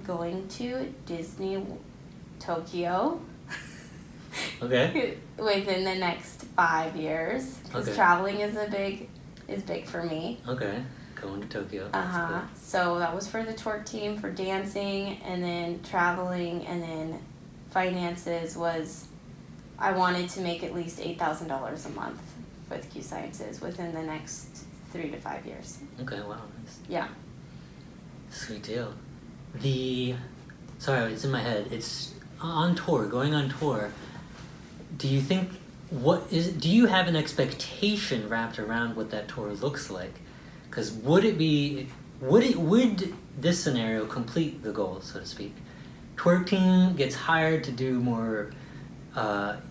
Going to Disney Tokyo. Okay. Within the next 5 years, because traveling is big for me. Okay. Going to Tokyo. Cool. So that was for the Twerk Team for dancing, and then traveling, and then finances was I wanted to make at least $8,000 a month with QSciences within the next 3 to 5 years. Okay, wow, nice. Yeah. Sweet deal. Sorry, it's in my head. It's on tour, going on tour. Do you think, do you have an expectation wrapped around what that tour looks like? Because would this scenario complete the goal, so to speak? Twerk Team gets hired to do more,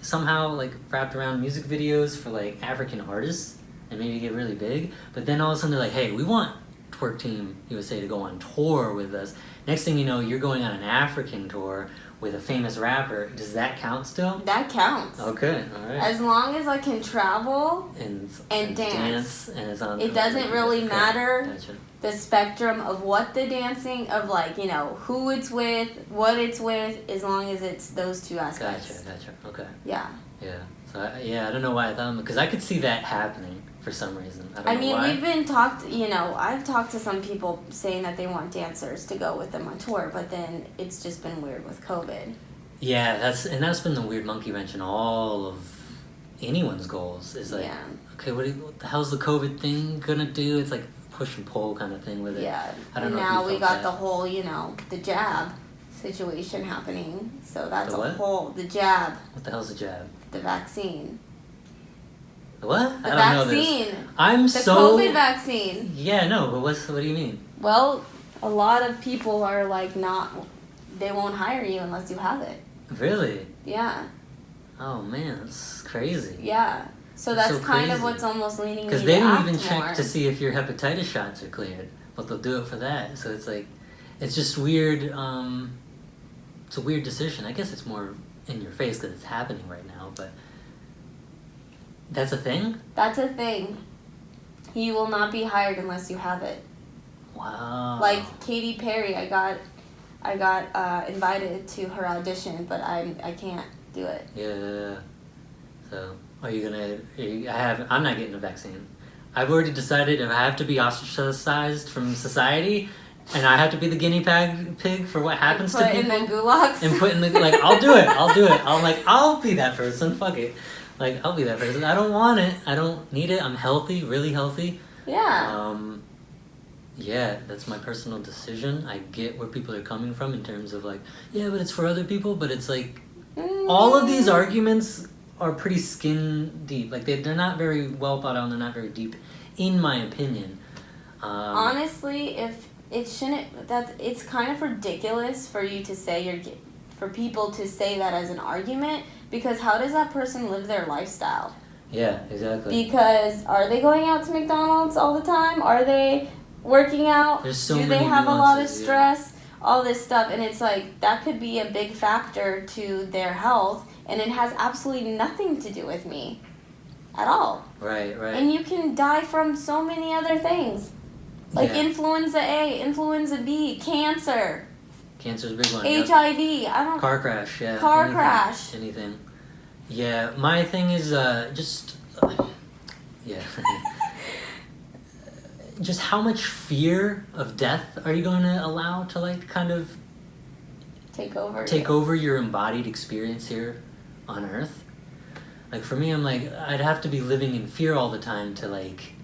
somehow like wrapped around music videos for like African artists and maybe get really big. But then all of a sudden they're like, hey, we want Twerk Team USA to go on tour with us. Next thing you know, you're going on an African tour with a famous rapper. Does that count still? That counts. Okay, all right. As long as I can travel and dance. And it's on. It doesn't really matter Gotcha. the spectrum of what the dancing, of like, who it's with, what it's with, as long as it's those two aspects. Gotcha. Okay. Yeah. Yeah. So I don't know why I thought, because I could see that happening for some reason. I don't know why. We've been I've talked to some people saying that they want dancers to go with them on tour, but then it's just been weird with COVID. Yeah, that's been the weird monkey wrench in all of anyone's goals. Is like, okay, what the hell's the COVID thing gonna do? It's like push and pull kind of thing with it. Yeah. I don't know. Now we got the whole, the jab situation happening. So that's the jab. What the hell's a jab? The vaccine. What? The I don't vaccine. know this. The COVID vaccine. Yeah, no, but what do you mean? Well, a lot of people are like they won't hire you unless you have it. Really? Yeah. Oh man, that's crazy. Yeah. So that's kind of what's almost leaning me to because they don't even more. check to see if your hepatitis shots are cleared, but they'll do it for that. So it's like, it's just weird. It's a weird decision. I guess it's more in your face because it's happening right now, but that's a thing? That's a thing. You will not be hired unless you have it. Wow. Like Katy Perry, I got invited to her audition, but I can't do it. Yeah. So, are you gonna? I'm not getting a vaccine. I've already decided if I have to be ostracized from society, and I have to be the guinea pig for what happens to people, in the gulags. and put in the like, I'll do it. I'll be that person. Fuck it. Like, I'll be that person. I don't want it. I don't need it. I'm healthy, really healthy. Yeah. Yeah, that's my personal decision. I get where people are coming from in terms of like, yeah, but it's for other people. But it's like, all of these arguments are pretty skin deep. Like, they're not very well thought out and they're not very deep, in my opinion. Honestly, if it shouldn't, it's kind of ridiculous for you to say for people to say that as an argument, because how does that person live their lifestyle? Yeah, exactly. Because are they going out to McDonald's all the time? Are they working out? There's so Do many they have a lot of nuances, stress? All this stuff, and it's like that could be a big factor to their health, and it has absolutely nothing to do with me at all. Right. And you can die from so many other things, like influenza A, influenza B, cancer. Cancer's a big one. HIV. I don't. Car crash. Yeah. Car crash. Anything. Yeah. My thing is just. Yeah. Just how much fear of death are you going to allow to like kind of take over your embodied experience here on Earth? Like for me, I'm like, I'd have to be living in fear all the time to like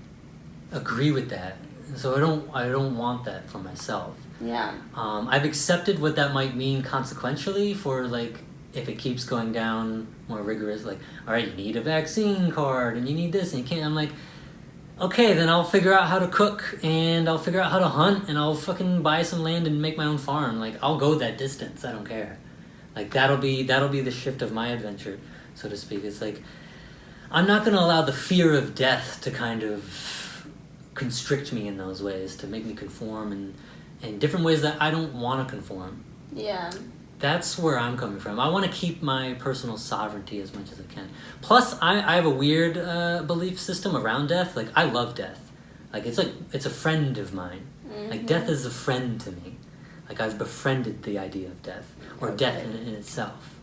agree with that. So I don't want that for myself. Yeah. I've accepted what that might mean consequentially for like if it keeps going down more rigorous. Like, all right, you need a vaccine card and you need this and you can't. I'm like, okay, then I'll figure out how to cook and I'll figure out how to hunt and I'll fucking buy some land and make my own farm. Like, I'll go that distance. I don't care. Like, that'll be the shift of my adventure, so to speak. It's like, I'm not going to allow the fear of death to kind of constrict me in those ways, to make me conform in different ways that I don't want to conform. Yeah. That's where I'm coming from. I want to keep my personal sovereignty as much as I can. Plus, I have a weird belief system around death. Like, I love death. Like, it's a friend of mine. Mm-hmm. Like, death is a friend to me. Like, I've befriended the idea of death. Or death in itself.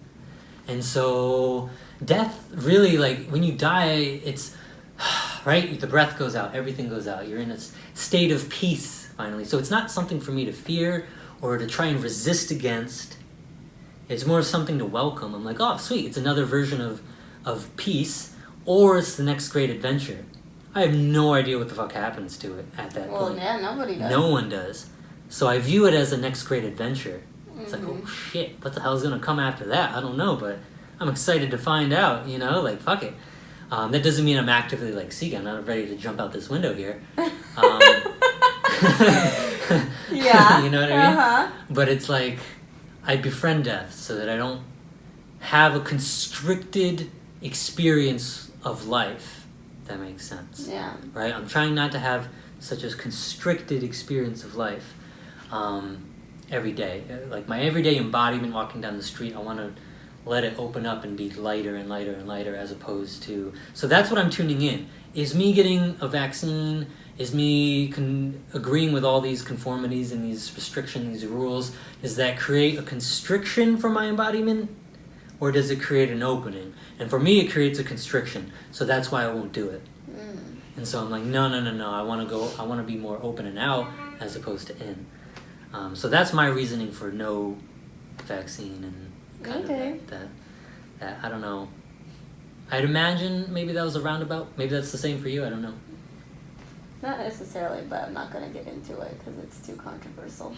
And so, death really, like, when you die, it's, right? The breath goes out. Everything goes out. You're in a state of peace, finally. So it's not something for me to fear or to try and resist against. It's more something to welcome. I'm like, oh, sweet, it's another version of peace, or it's the next great adventure. I have no idea what the fuck happens to it at that point. Well, yeah, nobody does. No one does. So I view it as the next great adventure. It's like, oh shit, what the hell is going to come after that? I don't know, but I'm excited to find out, you know? Like, fuck it. That doesn't mean I'm actively, like, seeking. I'm not ready to jump out this window here. Yeah. You know what I mean? Uh-huh. But it's like, I befriend death so that I don't have a constricted experience of life, if that makes sense. Yeah. Right? I'm trying not to have such a constricted experience of life every day. Like my everyday embodiment walking down the street, I want to let it open up and be lighter and lighter and lighter as opposed to... So that's what I'm tuning in. Is me getting a vaccine... Is me agreeing with all these conformities and these restrictions, these rules, does that create a constriction for my embodiment? Or does it create an opening? And for me, it creates a constriction. So that's why I won't do it. And so I'm like, no. I want to be more open and out as opposed to in. So that's my reasoning for no vaccine and kind of that. I don't know. I'd imagine maybe that was a roundabout. Maybe that's the same for you. I don't know. Not necessarily, but I'm not going to get into it because it's too controversial.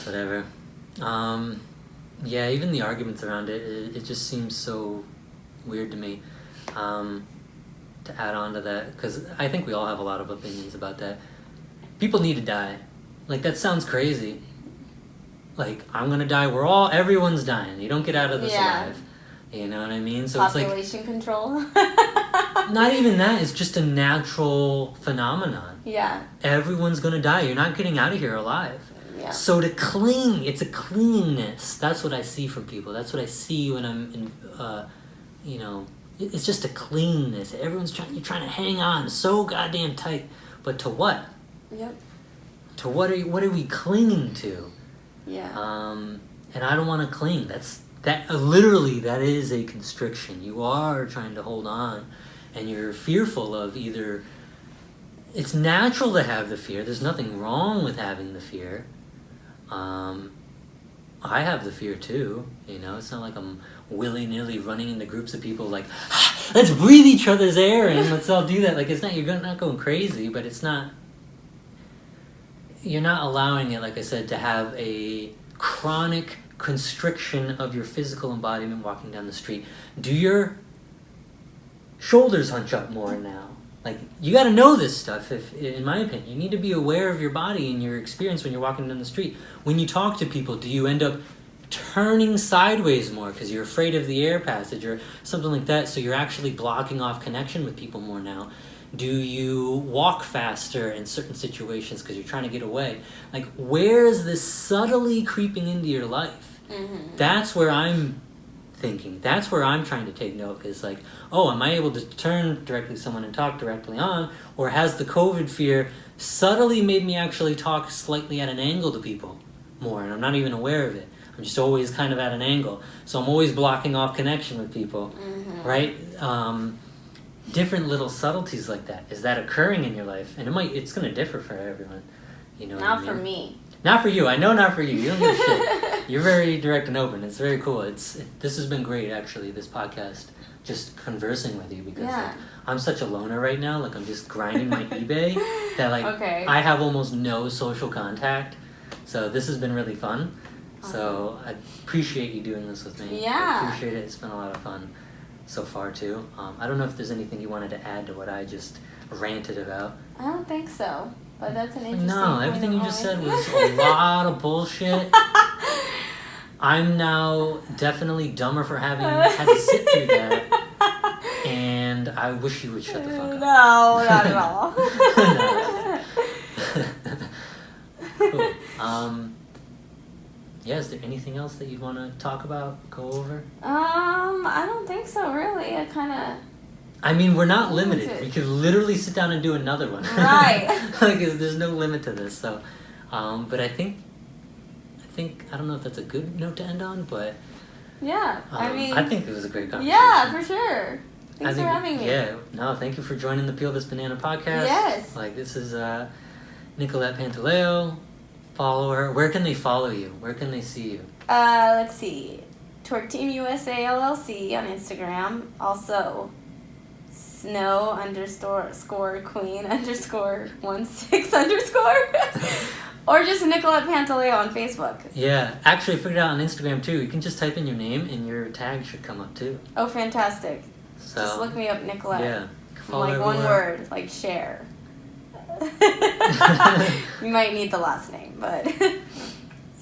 Whatever. Yeah, even the arguments around it just seems so weird to me to add on to that. Because I think we all have a lot of opinions about that. People need to die. Like, that sounds crazy. Like, I'm going to die. Everyone's dying. You don't get out of this alive. You know what I mean? So population it's like control. Not even that. It's just a natural phenomenon. Yeah. Everyone's gonna die. You're not getting out of here alive. Yeah. So to cling, it's a clingingness. That's what I see from people. That's what I see when I'm in. It's just a clingingness. You're trying to hang on so goddamn tight. But to what? Yep. To what are we clinging to? Yeah. And I don't want to cling. Literally, that is a constriction. You are trying to hold on, and you're fearful of either it's natural to have the fear. There's nothing wrong with having the fear. I have the fear too, you know. It's not like I'm willy-nilly running into groups of people like, let's breathe each other's air and let's all do that. Like, it's not, not going crazy, but it's not, you're not allowing it, like I said, to have a chronic constriction of your physical embodiment walking down the street. Do your shoulders hunch up more now? Like, you got to know this stuff, in my opinion. You need to be aware of your body and your experience when you're walking down the street. When you talk to people, do you end up turning sideways more because you're afraid of the air passage or something like that, so you're actually blocking off connection with people more now? Do you walk faster in certain situations because you're trying to get away? Like, where is this subtly creeping into your life? Mm-hmm. That's where I'm thinking. That's where I'm trying to take note, is like, oh, am I able to turn directly to someone and talk directly on? Or has the COVID fear subtly made me actually talk slightly at an angle to people more, and I'm not even aware of it? I'm just always kind of at an angle. So I'm always blocking off connection with people, right? Different little subtleties like that. Is that occurring in your life? And it's going to differ for everyone. You know Not what I mean? for me. Not for you. I know not for you. You don't give a shit. You're very direct and open. It's very cool. This has been great, actually, this podcast, just conversing with you, because like, I'm such a loner right now. Like, I'm just grinding my eBay that like I have almost no social contact. So this has been really fun. Awesome. So I appreciate you doing this with me. Yeah. I appreciate it. It's been a lot of fun so far too. I don't know if there's anything you wanted to add to what I just ranted about. I don't think so. But that's an interesting No, point everything of you just mine. said was a lot of bullshit. I'm now definitely dumber for having had to sit through that. And I wish you would shut the fuck up. No, not at all. Cool. Yeah, is there anything else that you'd want to talk about, go over? I don't think so, really. I mean, we're not limited. We could literally sit down and do another one. Right. Like, there's no limit to this. So, but I think, I don't know if that's a good note to end on, but yeah, I think it was a great conversation. Yeah, for sure. Thanks for having me. Yeah, no, thank you for joining the Peel This Banana podcast. Yes. Like, this is Nicolette Pantaleo. Follow her. Where can they follow you? Where can they see you? Let's see. TwerkteamUSA LLC on Instagram. Also, Snow_Queen_16_ or just Nicolette Pantaleo on Facebook. Yeah, actually, I figured out on Instagram too. You can just type in your name and your tag should come up too. Oh, fantastic. So, just look me up, Nicolette. Yeah. Like one word, like share. You might need the last name, but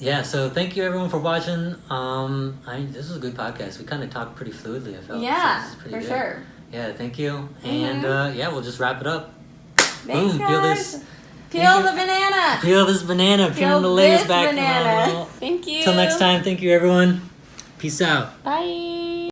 yeah. So thank you everyone for watching. This was a good podcast. We kind of talked pretty fluidly, I felt. Yeah, so for good. Sure. Yeah, thank you. And yeah, we'll just wrap it up. Thanks, Boom, guys. Peel the banana. Peel this banana. Peeling the layers back. Banana. Thank you. Till next time. Thank you, everyone. Peace out. Bye.